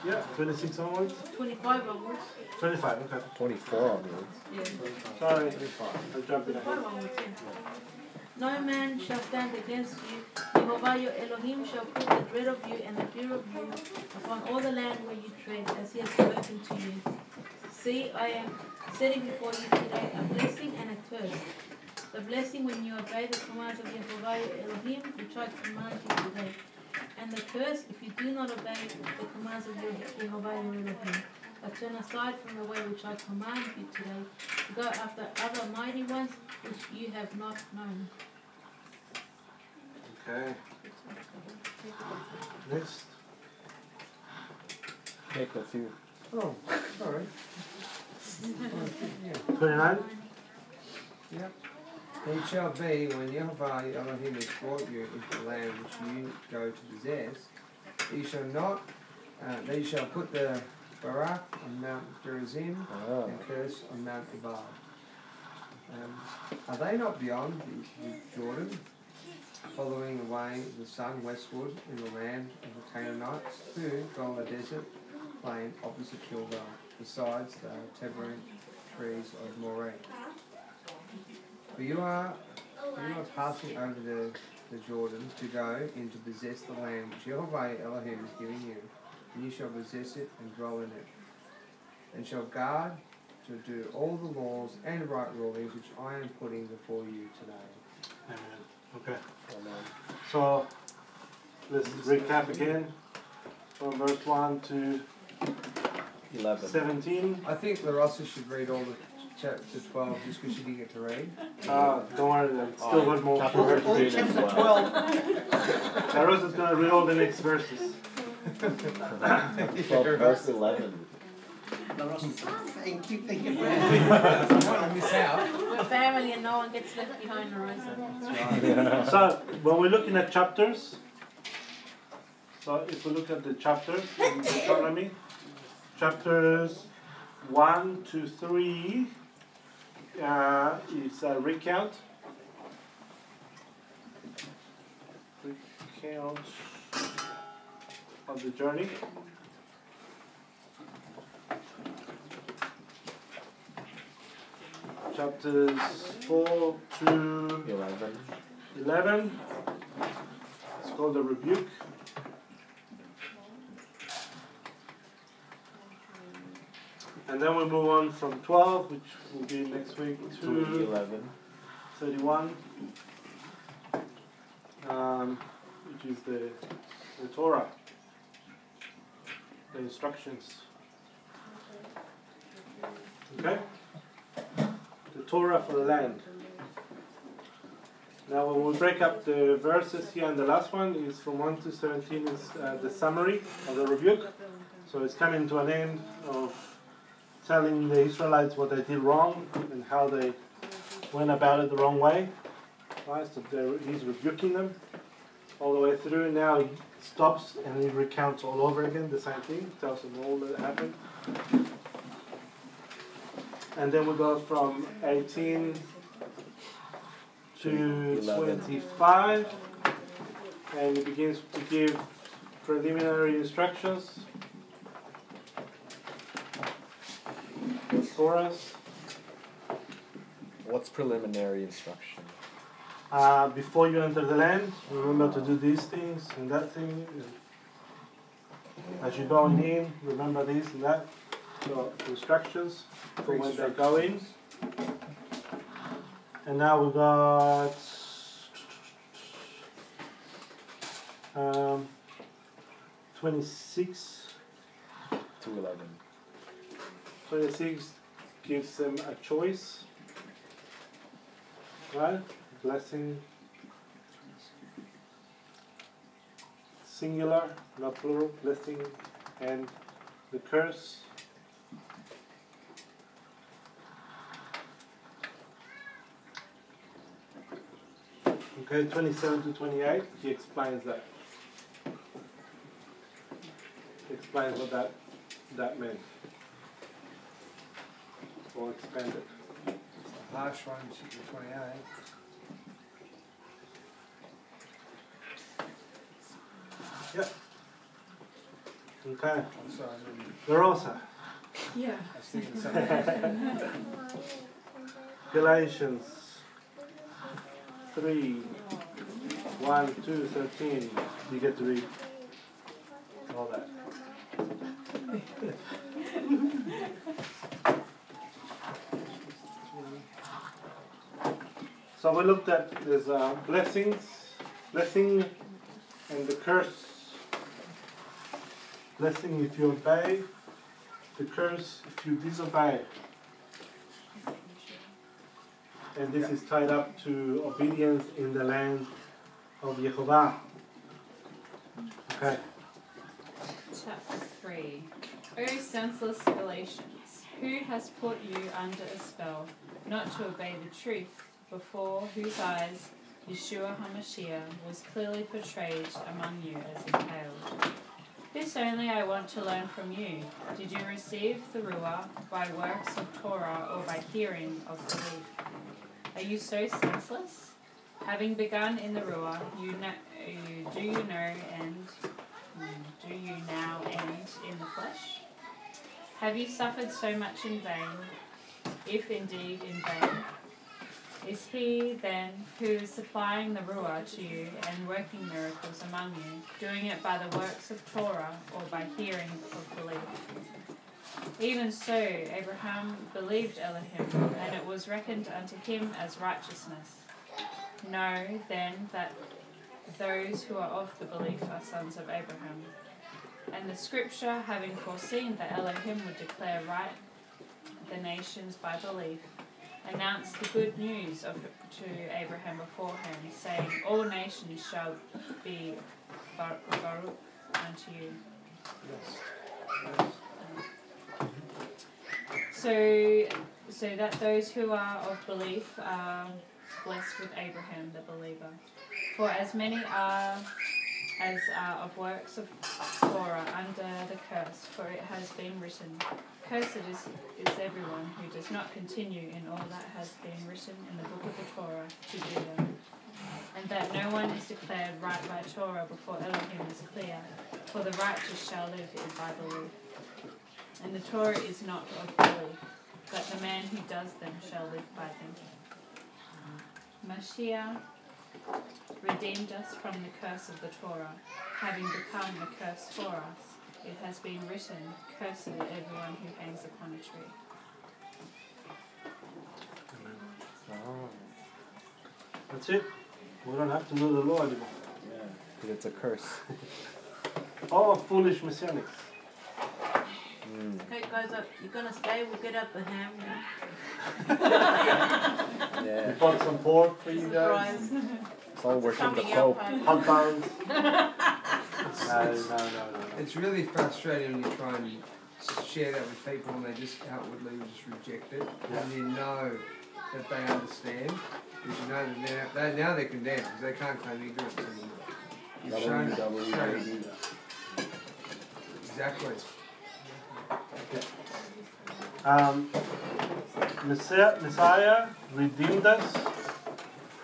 Yeah, 26 onwards? 25 onwards. 25, okay. 24 onwards. Yeah. Sorry, I'm jumping 25 ahead. onwards, yeah. No man shall stand against you. Jehovah your Elohim shall put the dread of you and the fear of you upon all the land where you tread, as he has spoken to you. See, I am setting before you today a blessing and a curse. The blessing when you obey the commands of Jehovah your Elohim, which I command you today. And the curse if you do not obey the commands of Jehovah your Elohim, but turn aside from the way which I command you today, to go after other mighty ones which you have not known. Okay. Next. Take a few. Oh, sorry. 29. Yep. It shall be when Jehovah your Elohim has brought you into the land which you go to possess, you shall not, that you shall put the Barak on Mount Gerizim and curse on Mount Ebal. Are they not beyond the Jordan, following away the sun westward in the land of the Canaanites, who dwell in the desert plain opposite Gilgal, besides the terebinth trees of Moreh? For you are passing over the Jordan to go in to possess the land which Jehovah Elohim is giving you, and you shall possess it and dwell in it, and shall guard to do all the laws and right rulings which I am putting before you today. Amen. Okay. Amen. So let's recap again from verse 1 to 17. I think Larissa should read all the chapter 12 just because she didn't get to read. Don't worry then. Still got more for her to read as well. 12. Larosa's going to read all the next verses. 12 verse 11. Thank you. I want to miss out. We're family and no one gets left behind, Rosa. So when we're looking at chapters, so if we look at the chapters in Deuteronomy, chapters 1 to 3 is a recount of the journey. chapters 4 to 11. It's called the rebuke. And then we move on from 12, which will be next week, to 31, which is the Torah, the instructions. Okay? The Torah for the land. Now when we break up the verses here, and the last one is from 1 to 17 is the summary of the rebuke. So it's coming to an end of telling the Israelites what they did wrong and how they went about it the wrong way. Right? So he's rebuking them all the way through. Now he stops and he recounts all over again the same thing, tells them all that happened. And then we go from 18 to 25, and he begins to give preliminary instructions. For us. What's preliminary instruction? Before you enter the land, remember to do these things and that thing. As you're going in, remember this and that. So instructions for when they go in. And now we got 26 to 11. 26 gives them a choice, right? Blessing, singular, not plural, blessing, and the curse. Okay, 27 to 28, he explains that. He explains what that meant. Or expanded. Last one, chapter 28. Yep. Okay. I'm sorry, Verosa. Yeah. I was thinking something. Galatians 3, 1, 2, 13. You get to read all that. So we looked at there's blessing and the curse. Blessing if you obey, the curse if you disobey. And this is tied up to obedience in the land of Yehovah. Okay. Chapter 3. O senseless Galatians, who has put you under a spell not to obey the truth, before whose eyes Yeshua HaMashiach was clearly portrayed among you as impaled? This only I want to learn from you. Did you receive the Ruah by works of Torah or by hearing of belief? Are you so senseless? Having begun in the Ruah, do you now end in the flesh? Have you suffered so much in vain, if indeed in vain? Is he then who is supplying the Ruah to you and working miracles among you, doing it by the works of Torah or by hearing of belief? Even so, Abraham believed Elohim, and it was reckoned unto him as righteousness. Know, then, that those who are of the belief are sons of Abraham. And the scripture, having foreseen that Elohim would declare right the nations by belief, announced the good news to Abraham beforehand, saying, all nations shall be Baruch unto you. So that those who are of belief are blessed with Abraham the believer. For as many as are of works of Torah under the curse, for it has been written, cursed is everyone who does not continue in all that has been written in the book of the Torah to do them. And that no one is declared right by Torah before Elohim is clear, for the righteous shall live by belief. And the Torah is not of belief, but the man who does them shall live by them. Mashiach redeemed us from the curse of the Torah, having become a curse for us. It has been written, "Cursed is everyone who hangs upon a tree." That's it. We don't have to know the law anymore. Yeah. Because it's a curse. Oh, foolish messianics. Okay, guys, you're gonna stay. We'll get up the ham now. Yeah. We bought some pork for you guys. Surprise. It's all worship the Coming Pope. up, Hot dogs. No. It's really frustrating when you try and share that with people and they just outwardly just reject it. Yeah. And you know that they understand, because you know that now they're condemned because they can't claim ignorance anymore. You've shown exactly. Messiah redeemed us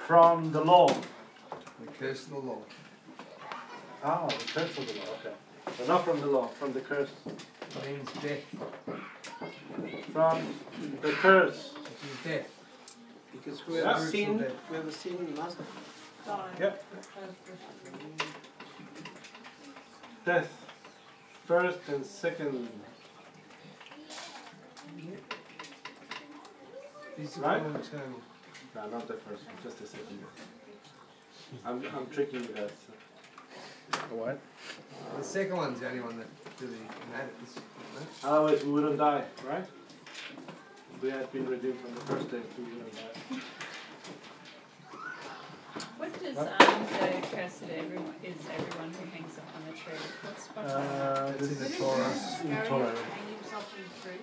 from the law. The curse of the law. Oh, the curse of the law, okay. So not from the law, from the curse. It means death. From the curse. Which is death. Because whoever sinned must die. Yep. Death. First and second. Right? Eternal. No, not the first one, just the second one. I'm tricking you guys. What? The second one's the only one that really matters. Otherwise we wouldn't die, right? If we had been redeemed from the first day, we wouldn't die. What does the cursed everyone who hangs up on the tree? What's It's in the Torah. In the Torah. Hang himself in the tree.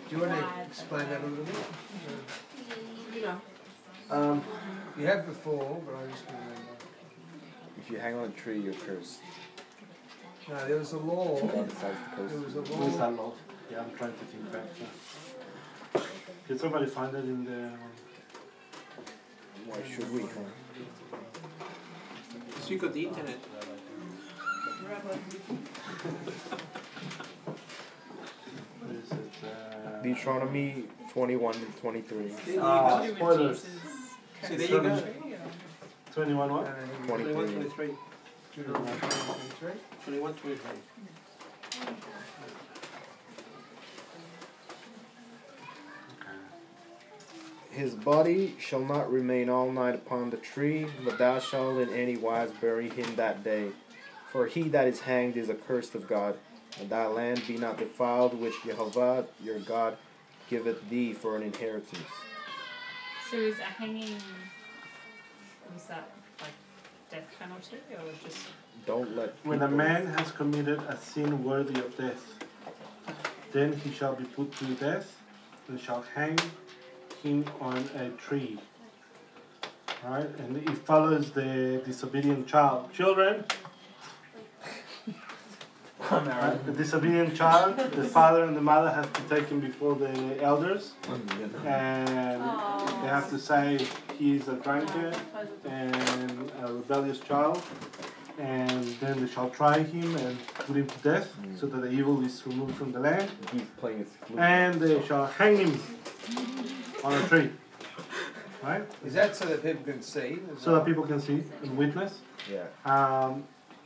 Do you want to explain that a little bit? Yeah. You have before, but I just can't remember. If you hang on a tree, you're cursed. No, there was a law. God decides to curse There was a Where's law. that law? Yeah, I'm trying to think back. Can somebody find it in the... Why should we? So you got the internet. Where is it? Deuteronomy 21 to 23. Spoilers. So there you go. 21 what? 21, 23. 23. 21, 23. His body shall not remain all night upon the tree, but thou shalt in any wise bury him that day. For he that is hanged is accursed of God, and thy land be not defiled, which Jehovah your God giveth thee for an inheritance. So is a hanging, is that like death penalty or just... Don't let When a man has committed a sin worthy of death, then he shall be put to death and shall hang him on a tree. Right? And it follows the disobedient child. Children, right? The disobedient child, the father and the mother have to take him before the elders, and they have to say he's a drunkard and a rebellious child, and then they shall try him and put him to death, so that the evil is removed from the land. He's playing his flute. And they shall hang him on a tree. Right? Is that so that people can see? So that people can see and witness. Yeah.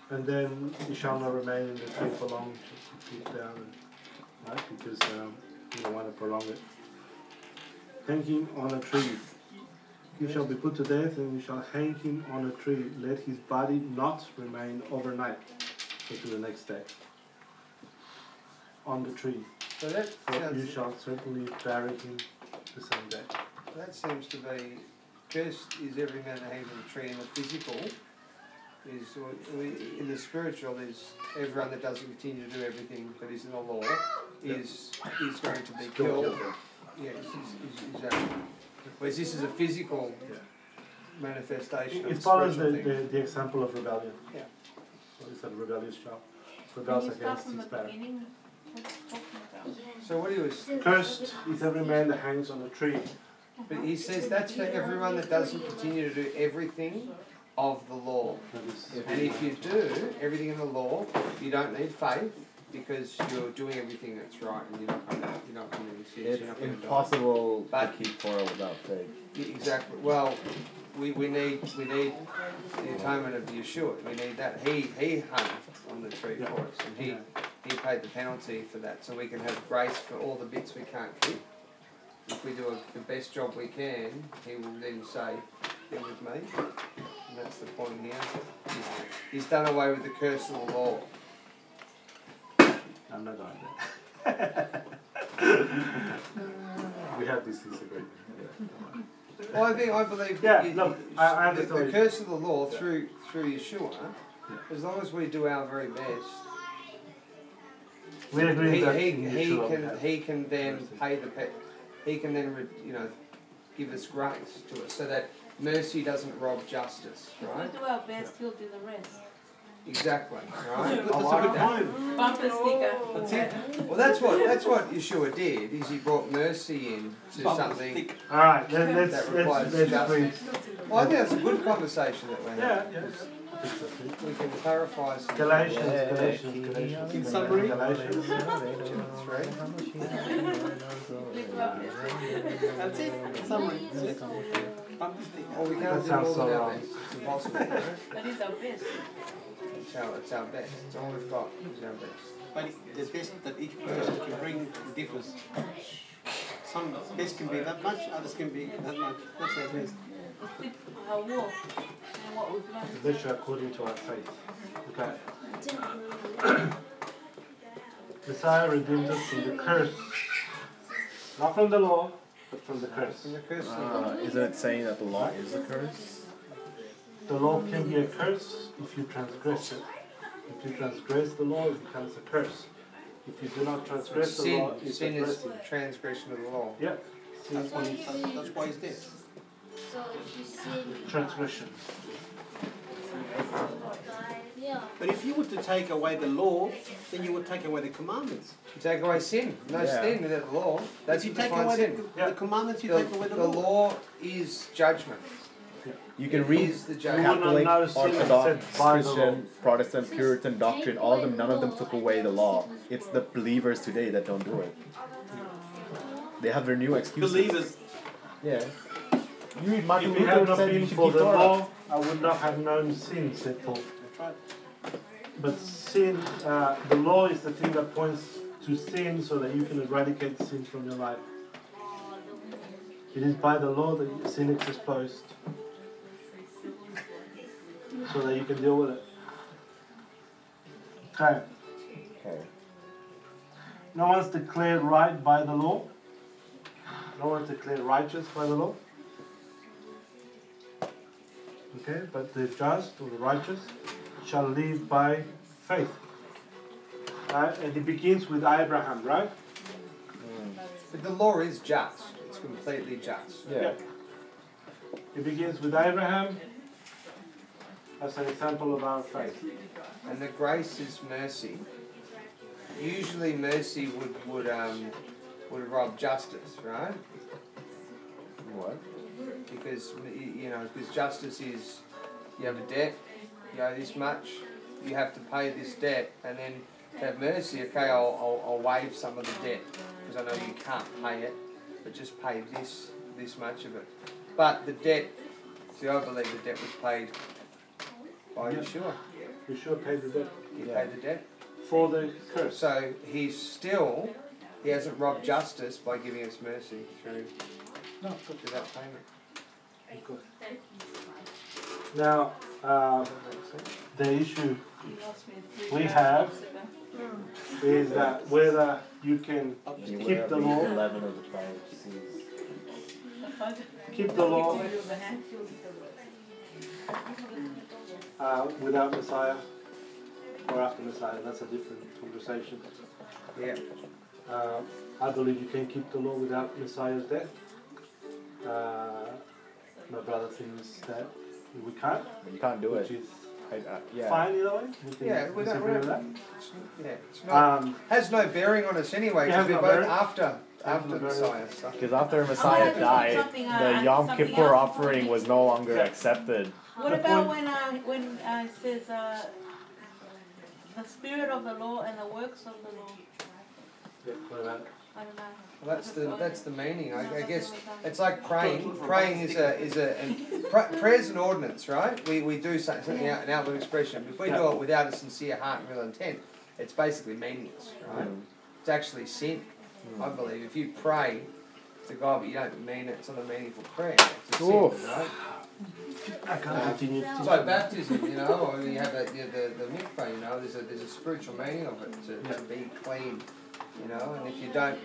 And then he shall not remain in the tree for long, to put down, right? Because you don't want to prolong it. Hang him on a tree. He shall be put to death, and we shall hang him on a tree. Let his body not remain overnight, so to the next day. On the tree. So that But you sounds, shall certainly bury him the same day. that seems to be, cursed is every man that hangs on a tree in the physical. Is in the spiritual is everyone that doesn't continue to do everything that is in the law is going to be killed. Yeah, whereas this is a physical manifestation. It of follows spiritual thing. the example of rebellion. Yeah. So it's a rebellious child. Can Rebels you start against from his the parent. beginning? What's it talking about? So what he was, Cursed is every man that hangs on a tree. but he says that's for everyone that doesn't continue to do everything of the law. That is And if you do everything in the law, you don't need faith. because you're doing everything that's right and you're not committing sins. It's You're not going to die. impossible to But- keep Torah without faith. Exactly. Well, we need the atonement of Yeshua. We need that. He hung on the tree for us, and he paid the penalty for that, so we can have grace for all the bits we can't keep. If we do the best job we can, he will then say, "Be with me," and that's the point here. He's done away with the curse of the law. I'm not going there. We have this disagreement. Well, I believe Yeah, that look, I the understand. curse of the law through Yeshua, as long as we do our very best, We agree that Yeshua he can then pay the he can then give us grace to us, so that mercy doesn't rob justice, right? If we do our best, he'll do the rest. Exactly, right? I like that. Bumper sticker. That's it. Well, that's what Yeshua did. Is he brought mercy in to something All right, let's that requires please. justice. Well, I think that's a good conversation that we're having. Yeah. We can clarify some. Galatians. In summary? Galatians. That's it. Summary. Bumper sticker. Well, we can't That do sounds more so than our wrong. best. It's impossible. Right? That is our best. It's our best. It's all we've got. It's our best. But the best that each person can bring differs. Some best can be that much, others can be that much. That's our best. It's our walk and what we've learned. This according to our faith. Okay. Messiah redeemed us from the curse. Not from the law, but from the curse. From the curse. Isn't it saying that the law is a curse? The law can be a curse if you transgress it. If you transgress the law, it becomes a curse. If you do not transgress the law, it's Sin a is blessing. transgression of the law. Yeah. Sin That's why, is that's why he's there. So if you sin, transgression. yeah. But if you were to take away the law, then you would take away the commandments. You take away sin. No sin without the law. That's if you what take defines away sin. the commandments, you take away the The law. law is judgment. You can It read is the You judgment. will not know Catholic, sin Orthodox, except by the law. Christian, Protestant, Puritan doctrine, all of them, none of them took away the law. It's the believers today that don't do it. They have their new excuses. Believers. Yeah. You read Martin If it had Luther not said you been should for keep the Torah. law, I would not have known sin, said Paul. That's right. But sin, the law is the thing that points to sin so that you can eradicate sin from your life. It is by the law that sin is exposed so that you can deal with it. Okay. No one's declared right by the law. No one's declared righteous by the law. Okay, but the just or the righteous shall live by faith. And it begins with Abraham, right? But the law is just. It's completely just. Yeah. It begins with Abraham as an example of our faith. And the grace is mercy. Usually mercy would rob justice, right? What? Because because justice is you have a debt, you owe this much, you have to pay this debt, and then to have mercy, okay, I'll waive some of the debt because I know you can't pay it, but just pay this much of it. But the debt, see, I believe the debt was paid by Yeshua. Yeshua paid the debt. He paid the debt. For the curse. So he hasn't robbed justice by giving us mercy through that payment. Good. Now, the issue we have is that whether you can keep the law, 11 of the 12 seas. keep the law without Messiah or after Messiah. That's a different conversation. Yeah. I believe you can keep the law without Messiah's death. My brother thinks that we can't. You can't do which it. is Yeah. fine either way. Yeah, we don't. disagree with that. It's not, has no bearing on us anyway. Yeah, Because we're no both bearing. after no Messiah. So. Because after Messiah died, the Yom Kippur offering was no longer accepted. What about when it says The spirit of the law and the works of the law. Yeah, what about it? I don't know. Well, that's the meaning. I guess it's like praying. Praying prayer's an ordinance, right? We do something an outward expression. If we do it without a sincere heart and real intent, it's basically meaningless, right? It's actually sin, I believe. If you pray to God but you don't mean it, it's not a meaningful prayer. It's a sin, right? I can't continue. It's like baptism, you know, or you have the mikveh, you know. There's a spiritual meaning of it to be clean, you know. And if you don't,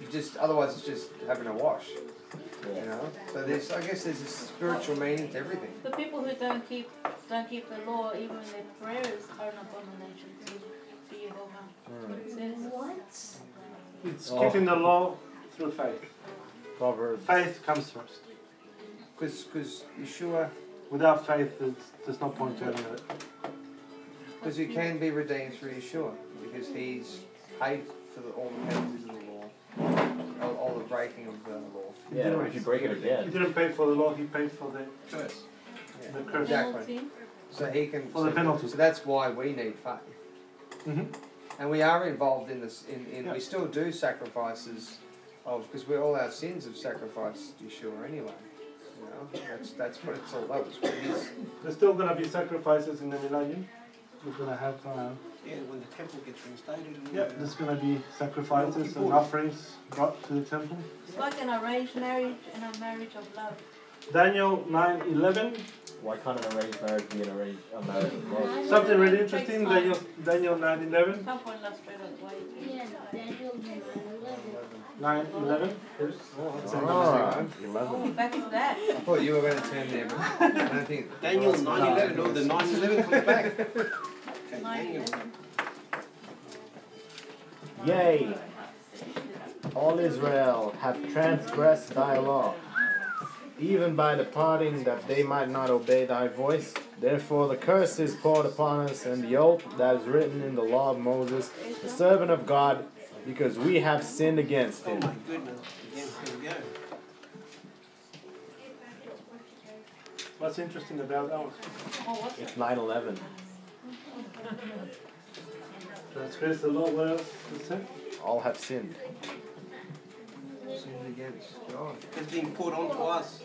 you just otherwise it's just having a wash, you know. So I guess there's a spiritual meaning to everything. The people who don't keep the law, even their prayers, are an abomination to Jehovah. That's what it says. What? It's keeping the law through faith. Proverbs. Faith comes first. Because Yeshua, without faith, there's no point to any of it. Because you can be redeemed through Yeshua, because He's paid for all the penalties of the law, all the breaking of the law. Yeah, if you break it again. He didn't pay for the law; He paid for the curse. Yeah. The curse. Exactly. So He can. For the penalty. So that's why we need faith. Mm-hmm. And we are involved in this. We still do sacrifices, because all our sins have sacrificed Yeshua anyway. You know, that's what it's all about. What it is. There's still going to be sacrifices in the millennium. We're going to have. When the temple gets reinstated. Yeah, there's going to be sacrifices and offerings brought to the temple. It's like an arranged marriage and a marriage of love. Daniel 9:11. Why can't an arranged marriage be a marriage of love? Something really interesting. Daniel 9:11. Come for love straight away. Yeah, Daniel 9:11. 9:11. Yes. Oh, 11. Back to that. I thought you were going to turn there, but I don't think. Daniel 9:11. No, the 9:11 comes back. Okay, 9:11. Yea, all Israel have transgressed thy law, even by departing that they might not obey thy voice. Therefore the curse is poured upon us, and the oath that is written in the law of Moses, the servant of God, because we have sinned against Oh him. my goodness. Again, here we go. What's interesting about that one? It's 9/11. Transgress the law. What else is it? All have sinned. Sinned against God. It's been put onto us.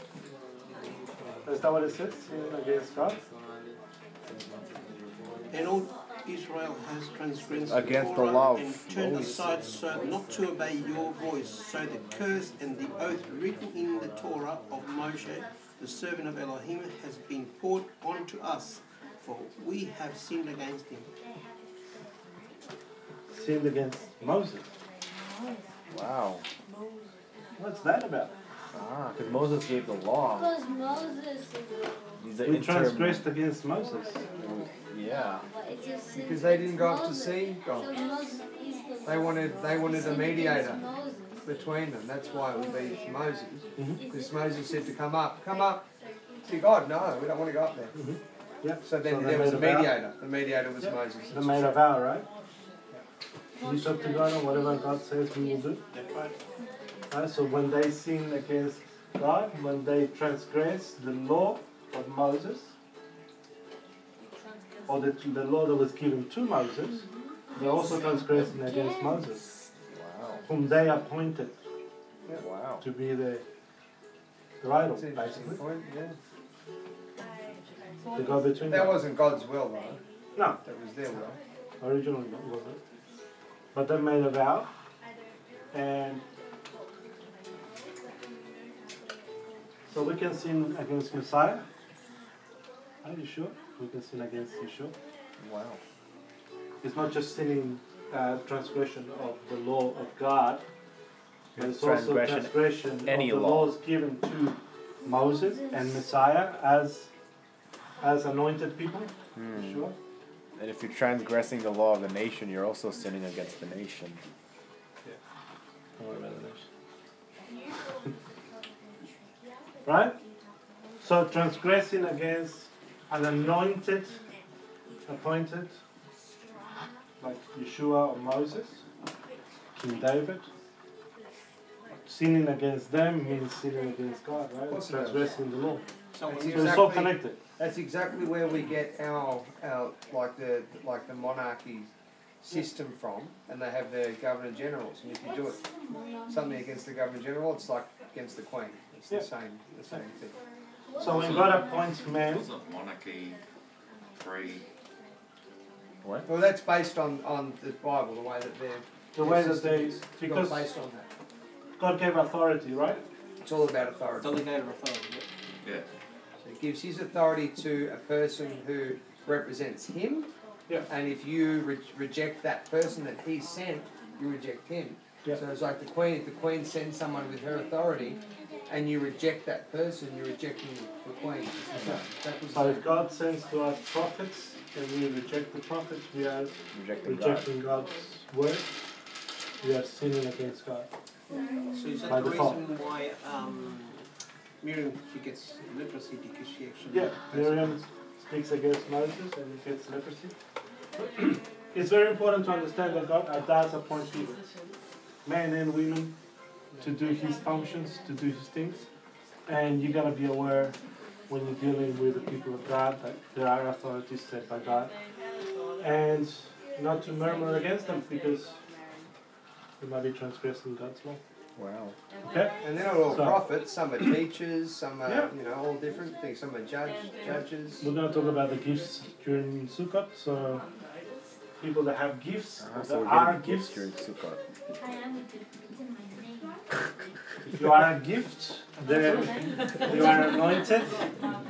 Is that what it says? Sin against God? And all Israel has transgressed Against the Torah law of and turned Moses. aside so not to obey your voice. So the curse and the oath written in the Torah of Moshe, the servant of Elohim, has been poured onto us, for we have sinned against him. Sinned against Moses. Wow. What's that about? Ah, because Moses gave the law. Because Moses. He's an We transgressed against Moses. Yeah. Because they didn't go up to see God. So Moses is the They wanted a mediator Moses. between them. That's why it would be Moses. Mm-hmm. Because Moses said to come up. See God, no, we don't want to go up there. Mm-hmm. Yep. So then So there they was a made a vow. mediator. The mediator was Moses. They made a vow, right? We talk to God, and whatever God says, we will do. That's right. Right? So when they sin against God, when they transgress the law of Moses, or the law that was given to Moses, they're also transgressing against Moses, Wow. whom they appointed Wow. to be the idol, That's an interesting basically. point, yeah. To go between That them. wasn't God's will, though. No, That was their will. originally it wasn't. But they made a vow, and so we can sin against Messiah. Are you sure? We can sin against Yeshua. Wow. It's not just sinning transgression of the law of God, but it's also transgression any of the law. laws given to Moses and Messiah as anointed people. Sure. And if you're transgressing the law of the nation, you're also sinning against the nation. Don't worry about the nation. Right? So transgressing against an anointed, appointed, like Yeshua or Moses, King David. Sinning against them means sinning against God, right? course it does. Transgressing the law. So That's when So it's all exactly- connected. That's exactly where we get our like the monarchy system from, and they have their governor generals. And if you do it something against the governor general, it's like against the queen. It's the same thing. So when God appoints men, Wasn't monarchy free? what? Well, that's based on the Bible, the way that because based on that. God gave authority, right? It's all about authority. Delegated authority. Yeah. So he gives his authority to a person who represents him. Yeah. And if you reject that person that he sent, you reject him. Yeah. So it's like the Queen. If the Queen sends someone with her authority, and you reject that person, you're rejecting the Queen. So if God sends to us prophets, and we reject the prophets, we are rejecting God's word. We are sinning against God. So is that By the default. reason why Miriam, she gets leprosy because she actually... Yeah, Miriam speaks against Moses and gets leprosy. It's very important to understand that God does appoint people, men and women, to do his functions, to do his things. And you gotta be aware when you're dealing with the people of God that there are authorities set by God. And not to murmur against them because you might be transgressing God's law. Wow. Okay? And they're not all prophets. Some are teachers. Some are, all different things. Some are judges. We're going to talk about the gifts during Sukkot. So, people that have gifts, that are gifts. During Sukkot. If you are a gift, then you are anointed.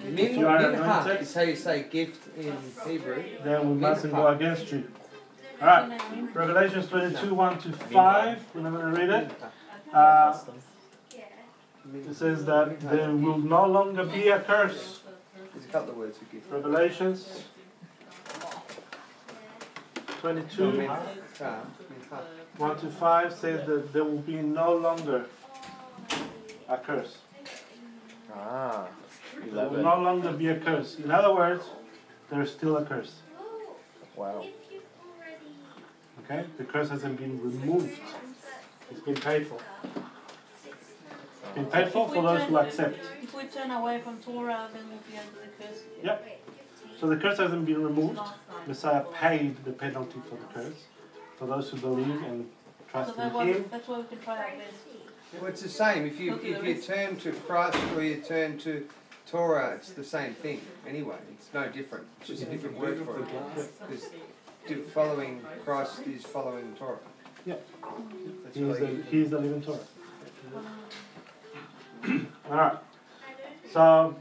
If you are anointed, is how you say gift in Hebrew. Then we mustn't go against you. Alright, Revelations 22, 1 to 5. We're not going to read it. It says that there will no longer be a curse. There's a couple of words for gift. Revelations 22, 1 to 5 says that there will be no longer a curse. There will no longer be a curse. In other words, there is still a curse. Wow. Okay? The curse hasn't been removed. It's been paid for. It's been paid for those who accept. If we turn away from Torah, then we'll be under the curse. Yep. So the curse hasn't been removed. Messiah paid the penalty for the curse. For those who believe and trust in Him. That's why we can try our best. Well, it's the same. If you turn to Christ or you turn to Torah, it's the same thing. Anyway, it's no different. It's just a different word for it. Because following Christ is following Torah. Yeah. He's the living Torah. Alright. So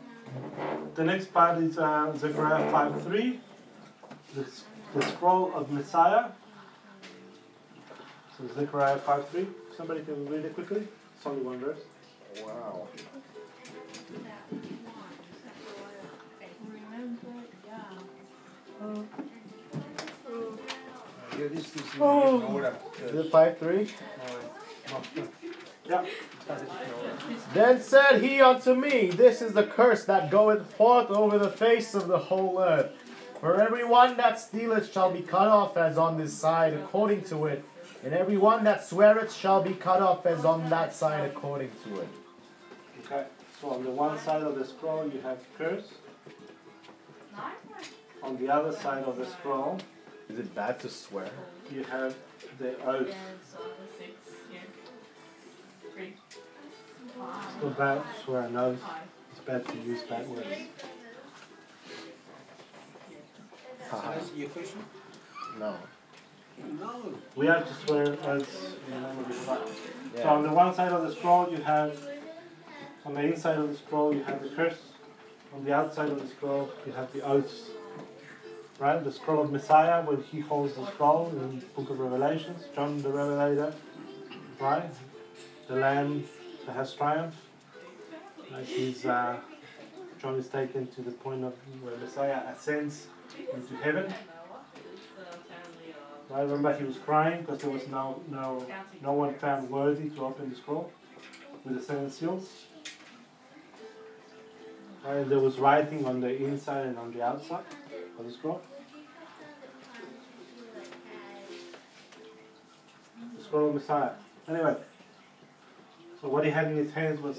the next part is Zechariah 5:3. The scroll of Messiah. So Zechariah 5:3. Somebody can read it quickly. It's only one verse. Wow. This is in order. Is it 5:3? Yeah. Then said he unto me, This is the curse that goeth forth over the face of the whole earth. For every one that stealeth shall be cut off as on this side according to it, and every one that sweareth shall be cut off as on that side according to it. Okay. So on the one side of the scroll you have curse. On the other side of the scroll, is it bad to swear? You have the oath. It's not bad to swear an oath. It's bad to use bad words. That's your question? No. No. We have to swear oaths in the name of the God. So on the one side of the scroll you have, on the inside of the scroll you have the curse. On the outside of the scroll you have the oaths. Right? The scroll of Messiah, when he holds the scroll in the book of Revelations, John the Revelator, right? The Lamb that has triumphed. Like John is taken to the point of where Messiah ascends into heaven. Right? Remember he was crying because there was no one found worthy to open the scroll with the 7 seals. Right? There was writing on the inside and on the outside of the scroll. The scroll of Messiah. Anyway, so what he had in his hands was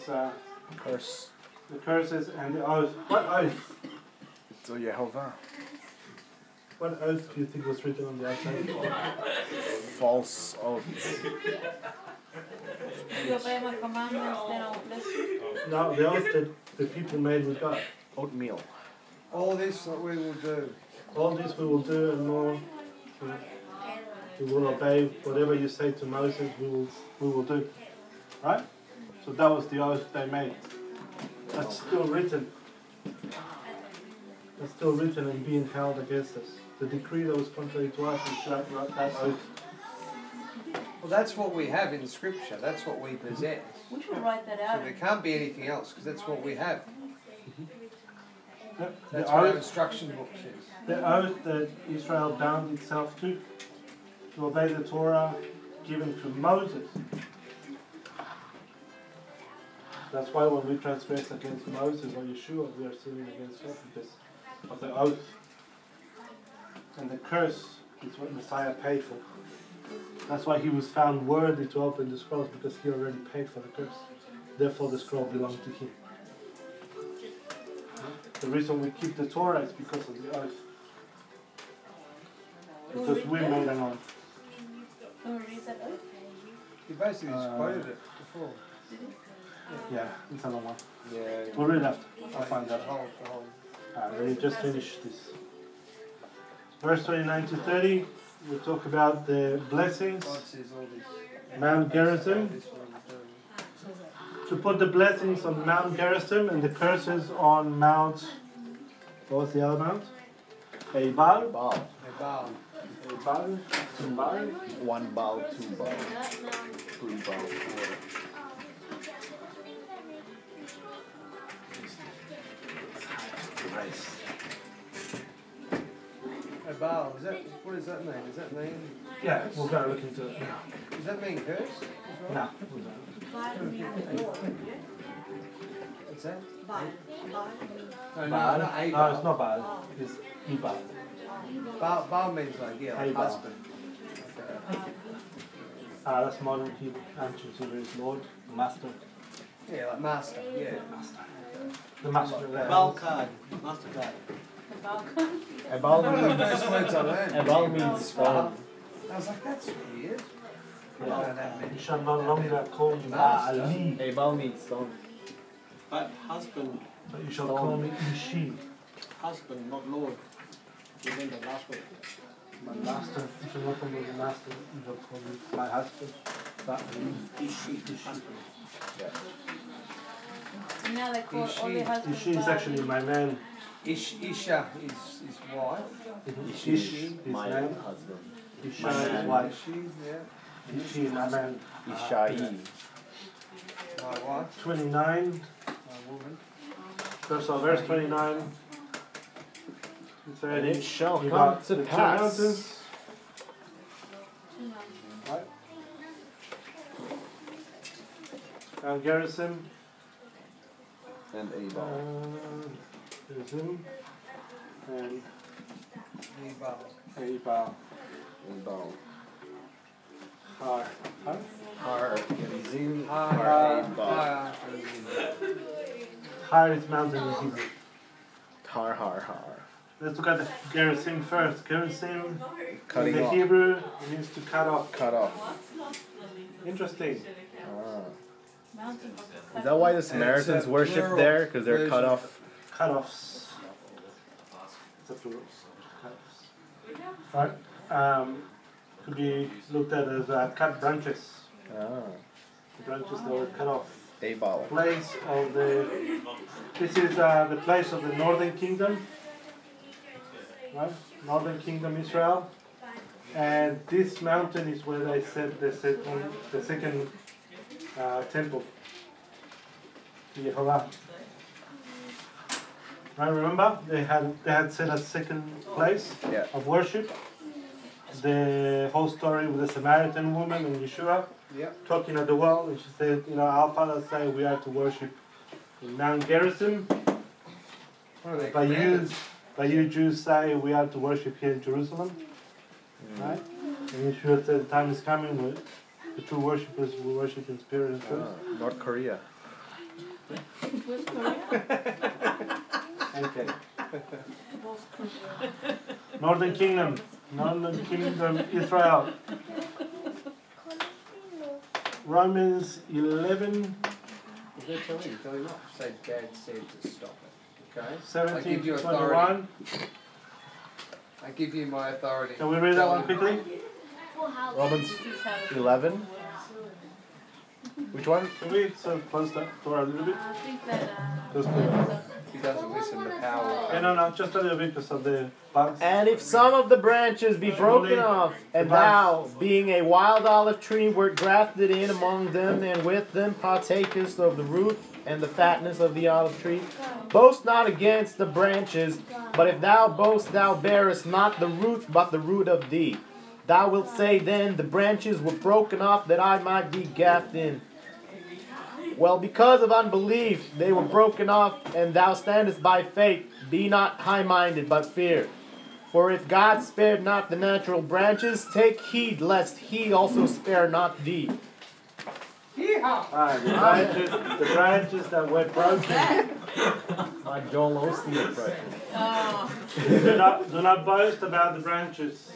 curse. The curses and the oath. What oath? to Jehovah. What oath do you think was written on the outside? False oaths. You obey my commandments, then I will bless you. No, the oath that the people made with God. Oatmeal. All this that we will do. All this we will do and more. We will obey whatever you say to Moses. We will do. Right? So that was the oath they made. That's still written. That's still written and being held against us. The decree that was contrary to us is that oath. Well, that's what we have in Scripture. That's what we possess. We should write that So out. there can't be anything else because that's what we have. Yep. That's The what our oath, instruction book says. the oath that Israel bound itself to obey the Torah given to Moses. That's why when we transgress against Moses or Yeshua, we are sinning against God because of the oath. And the curse is what Messiah paid for. That's why he was found worthy to open the scrolls, because he already paid for the curse. Therefore the scroll belonged to him. The reason we keep the Torah is because of the oath. Because we made an oath. Can we read that oath? You basically just quoted it before. Yeah, it's another one. Yeah. We'll read after. I'll find that. Hold. Let me just finish this. Verse 29 to 30, we talk about the blessings. God says all this. Mount Gerizim. This one we're doing. To put the blessings on Mount Gerizim and the curses on Mount, what was the other mount? Ebal. Baal. Baal. Ebal. Ebal. 1 Baal, 2 Baal, 3 Baal, 4. Baal, what does that mean? Does that mean? Yeah, we're going to look into it now. Does that mean curse? No. What's that? Baal. No, Baal. not a No, Baal. it's not Baal. It's Ebal. Baal means like, yeah, like Ebal. husband. That's modern Hebrew. Ancient Hebrew is Lord, Master. Yeah, like master, yeah. Master. The master of the Bal house. card, master card. The balcony. Ebal One of the means, first words I learned. Ebal means stone. I was like, that's weird. Yeah. What does that mean? You shall no longer call me Baali, Ebal means stone. But husband, but you shall call me Ishi. husband, not Lord. Within the last word. My master. You shall not call me the master. You shall call me my husband. Baali. Ishi, husband. And now they call all the husbands Ishi is actually my man. Isha is his wife. Ish is My man. husband. Isha My is man. wife. She, yeah. Ishi, my man. Ishai. My wife, 29. my woman. Verse 29. And it shall You come got to the two pass. mountains. Right. Mount Gerizim. And Ebal. Gerizim. And Ebal. Ebal. Ebal. Har. Har Gerizim. Har, Har Ebal. Har. Har is mountain in Hebrew. Har, har, har. Let's look at the Gerizim first. Gerizim in Cutting the off. Hebrew means to cut off. Cut off. Interesting. Ah. mountains. Is that why the Samaritans worship plural there? Because they're cut version. off. Cut-offs. It's a plural. Cut-offs. Right. Could be looked at as cut branches. Ah. The branches that were cut off. Ebal. Place of the. This is the place of the northern kingdom. Right? Northern kingdom Israel. And this mountain is where they set the second temple to Jehovah. Right, remember they had set a second place Yeah. of worship. The whole story with the Samaritan woman and Yeshua Yep. talking at the well, and she said, our fathers say we are to worship in Mount Gerizim, What are they but commanded? you Jews say we are to worship here in Jerusalem. Right? And Yeshua said the time is coming when the true worshippers will worship in spirit and truth. Ah. North Korea. Where's Korea? Okay. Northern Kingdom. Northern Kingdom, Israel. Romans 11. Tell him not. Say Dad said to stop it. Okay? 17 to 21. I give you my authority. Can we read that one quickly? Romans 11. Which one? Can we sort of close that door a little bit? I think that. He doesn't listen to power. Yeah, no, just a little bit because of the bugs. And if some of the branches be broken off, and thou, being a wild olive tree, wert grafted in among them, and with them partakest of the root and the fatness of the olive tree, boast not against the branches, but if thou boast, thou bearest not the root, but the root of thee. Thou wilt say then, the branches were broken off that I might be gaffed in. Well, because of unbelief, they were broken off, and thou standest by faith. Be not high-minded, but fear. For if God spared not the natural branches, take heed lest he also spare not thee. The branches that were broken. Like Joel Osteen impression. Do not boast about the branches,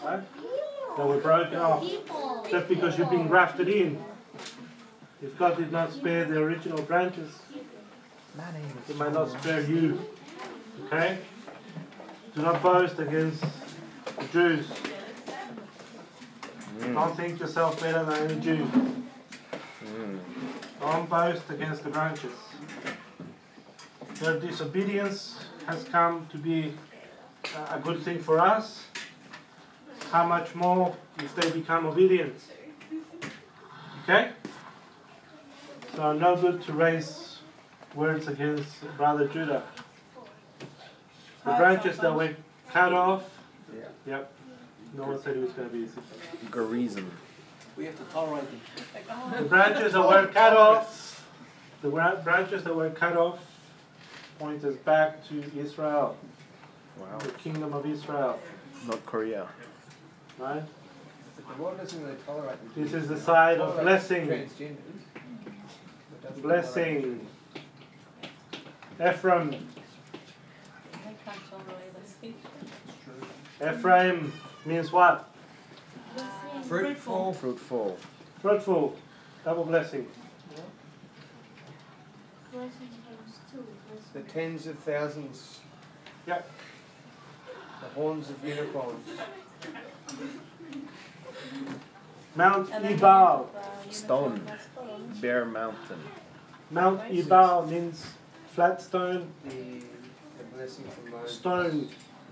right, that were broken off. Just because you've been grafted in. If God did not spare the original branches, He might not spare you. Okay? Do not boast against the Jews. Don't think yourself better than any Jew. Don't boast against the branches. Their disobedience has come to be a good thing for us. How much more if they become obedient? Okay? So no good to raise words against Brother Judah. The branches that were cut off. Yep. No one said it was going to be easy. Gerizim. We have to tolerate them. The branches that were cut off. The branches that were cut off point us back to Israel. Wow. The kingdom of Israel. North Korea. Right? The Lord doesn't really tolerate them. This is the side of blessing. Transgenders. Blessing. Ephraim. Ephraim means what? Fruitful. Fruitful. Fruitful. Double blessing. The tens of thousands. Yep. The horns of unicorns. Mount Ebal. Stone. Bear mountain. Mount Ebal means flat stone. The blessing from Moses Stone.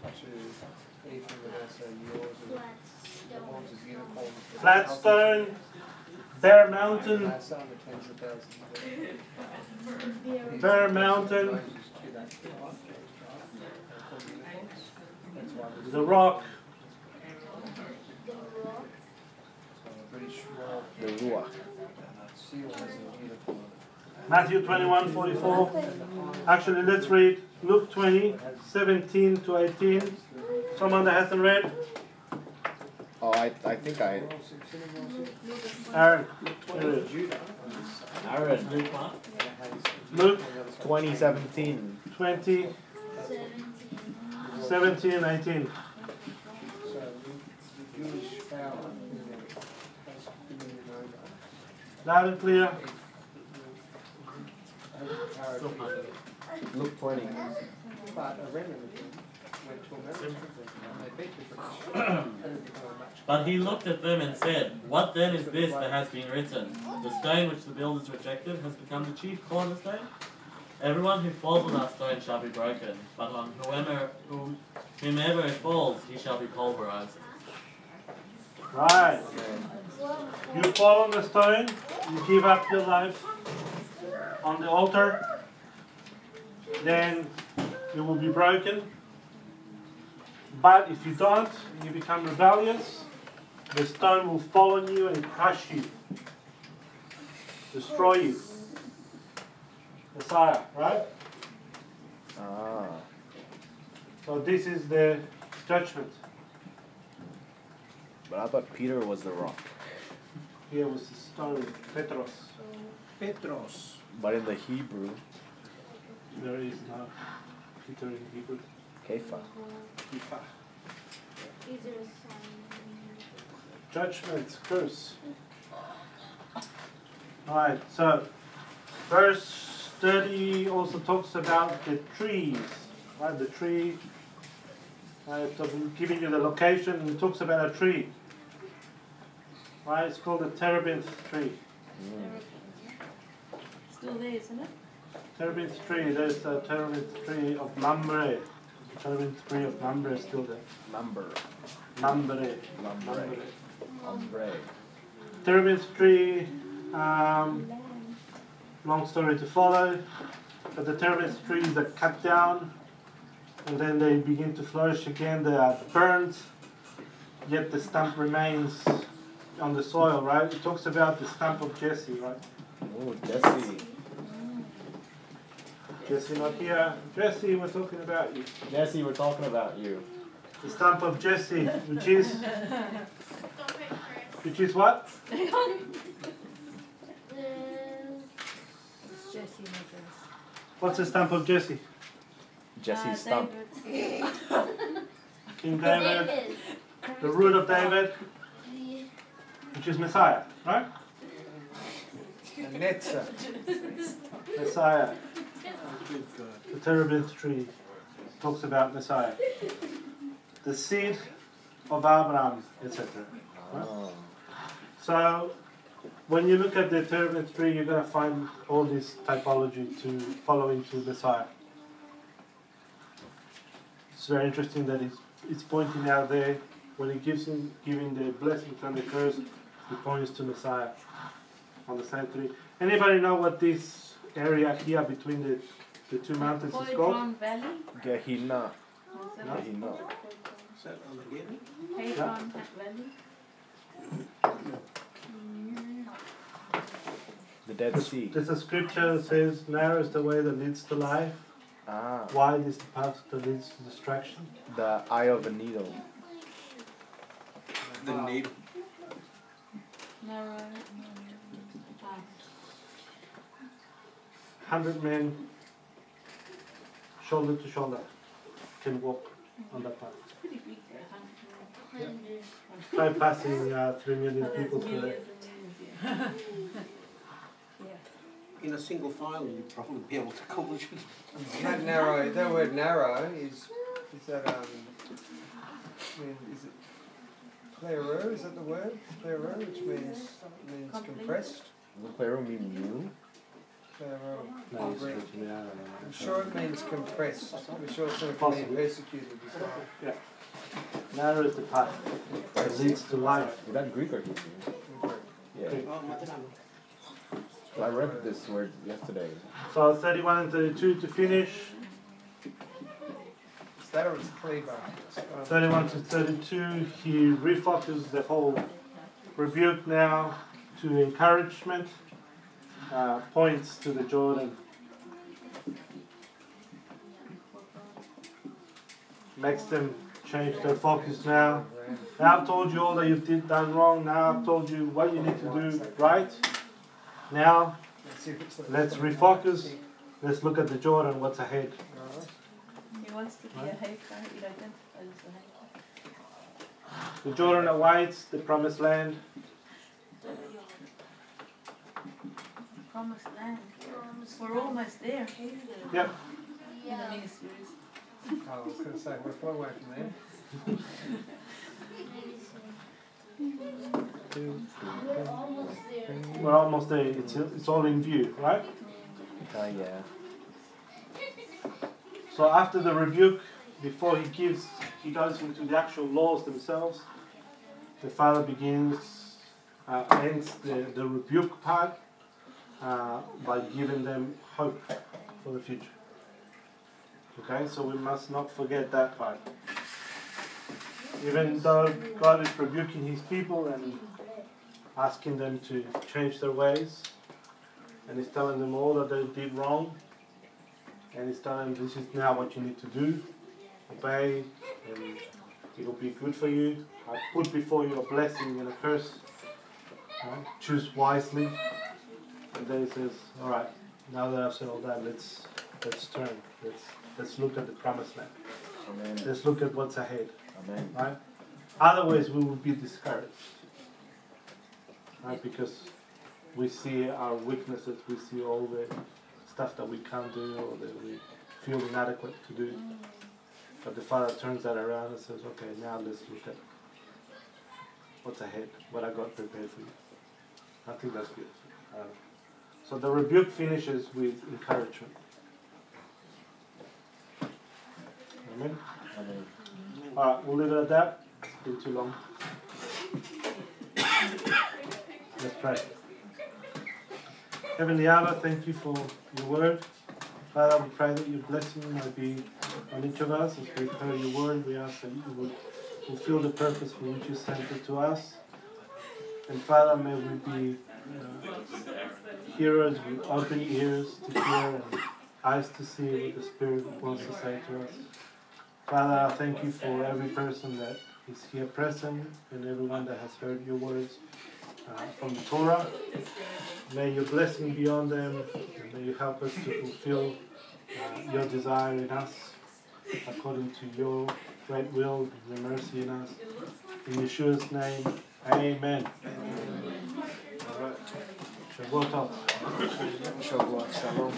to Ephraim, Manasseh, yours, and the horns of unicorns. Flat stone. Bear mountain. Manasseh and the tens of thousands. Bear mountain. The rock. The Ruach. Matthew 21:44. Actually, let's read Luke 20:17 to 18. Someone that hasn't read? Oh, I think I. Aaron. Aaron. Luke 2017. 20, 17 and 18. Loud and clear. Luke 20. But he looked at them and said, What then is this that has been written? The stone which the builders rejected has become the chief cornerstone? Everyone who falls on that stone shall be broken, but on whomever it falls, he shall be pulverized. Right. You fall on the stone, you give up your life on the altar, then you will be broken. But if you don't, you become rebellious, the stone will fall on you and crush you, destroy you. Messiah, right? Ah. So this is the judgment. But I thought Peter was the rock. Here was the stone, Petros. Petros. But in the Hebrew, There is no. Peter in Hebrew? Kefa. Kifa. Is there a sign? Judgment, curse. Alright, so verse 30 also talks about the trees. Right, the tree. So I'm giving you the location. It talks about a tree. Right, it's called the terebinth tree. Still there, isn't it? Terebinth tree. There's a terebinth tree of Mamre. Terebinth tree of Mamre is still there. Mamre. Mamre. Mamre. Mamre. Terebinth tree. Long story to follow. But the terebinth trees are cut down, and then they begin to flourish again. They are burnt, yet the stump remains on the soil, right? It talks about the stump of Jesse, right? Oh, Jesse. Jesse not here. Jesse, we're talking about you. Jesse, we're talking about you. The stump of Jesse, which is what? It's Jesse and Idris. What's the stump of Jesse? Jesse's stump. King David, the root of David, which is Messiah, right? Messiah. The terebinth tree talks about Messiah. The seed of Abraham, etc. Right? So, when you look at the terebinth tree, you're going to find all this typology to follow into Messiah. It's very interesting that it's pointing out there when he giving the blessings and the curse, he points to Messiah on the same tree. Anybody know what this area here between the two mountains is called? Valley? Gehinna. No? Gehinna. Is that on the Gedi? Hebron Valley? The Dead Sea. There's a scripture that says, narrow is the way that leads to life. Ah. Wide is the path that leads to destruction. The eye of a needle. The needle. Narrow. 100 men, shoulder to shoulder, can walk on that path. Pretty big there, 100. Try passing 3 million people through it. In a single file, you'd probably be able to accomplish it. That narrow, that word narrow is that I mean, is it clearer? Is that the word? Clearer, which means compressed. Does Claro mean you? Clearer. No, it's literally, I don't know. I'm sure it means compressed. I'm sure it's sort of being persecuted as well. Yeah. Narrow is the path that leads to life. Is that Greek or Hebrew? Yeah. I read this word yesterday. So 31 and 32 to finish. Is that or it's cleaver? 31 to 32, he refocuses the whole rebuke now to encouragement, points to the Jordan. Makes them change their focus now. Now I've told you all that you've done wrong. Now I've told you what you need to do right. Now, let's refocus. Let's look at the Jordan, what's ahead. He wants to be a hater. He identifies as a hater. The Jordan awaits the promised land. Promised land. We're almost there. Yep. In the miniseries. I was going to say, we're far away from there. We're almost there. We're almost there. It's all in view, right? Yeah. So after the rebuke, before he goes into the actual laws themselves, the Father ends the rebuke part by giving them hope for the future. Okay, so we must not forget that part. Even though God is rebuking his people and asking them to change their ways, and he's telling them all that they did wrong, and he's telling them this is now what you need to do, obey, and it will be good for you. I put before you a blessing and a curse. Choose wisely. And then he says, alright, now that I've said all that, let's turn. Let's look at the promised land. Amen. Let's look at what's ahead. Amen. Right? Otherwise, we will be discouraged. Right? Because we see our weaknesses, we see all the stuff that we can't do or that we feel inadequate to do. But the Father turns that around and says, okay, now let's look at what's ahead, what I got prepared for you. I think that's good. So the rebuke finishes with encouragement. Amen? Amen. Alright, we'll leave it at that. It's been too long. Let's pray. Heavenly Abba, thank you for your word. Father, we pray that your blessing might be on each of us as we've heard your word. We ask that you would fulfill the purpose for which you sent it to us. And Father, may we be hearers with open ears to hear and eyes to see what the Spirit wants to say to us. Father, I thank you for every person that is here present and everyone that has heard your words from the Torah. May your blessing be on them, and may you help us to fulfill your desire in us according to your great will and your mercy in us. In Yeshua's name, amen. All right. Shabbat. Shabbat shalom.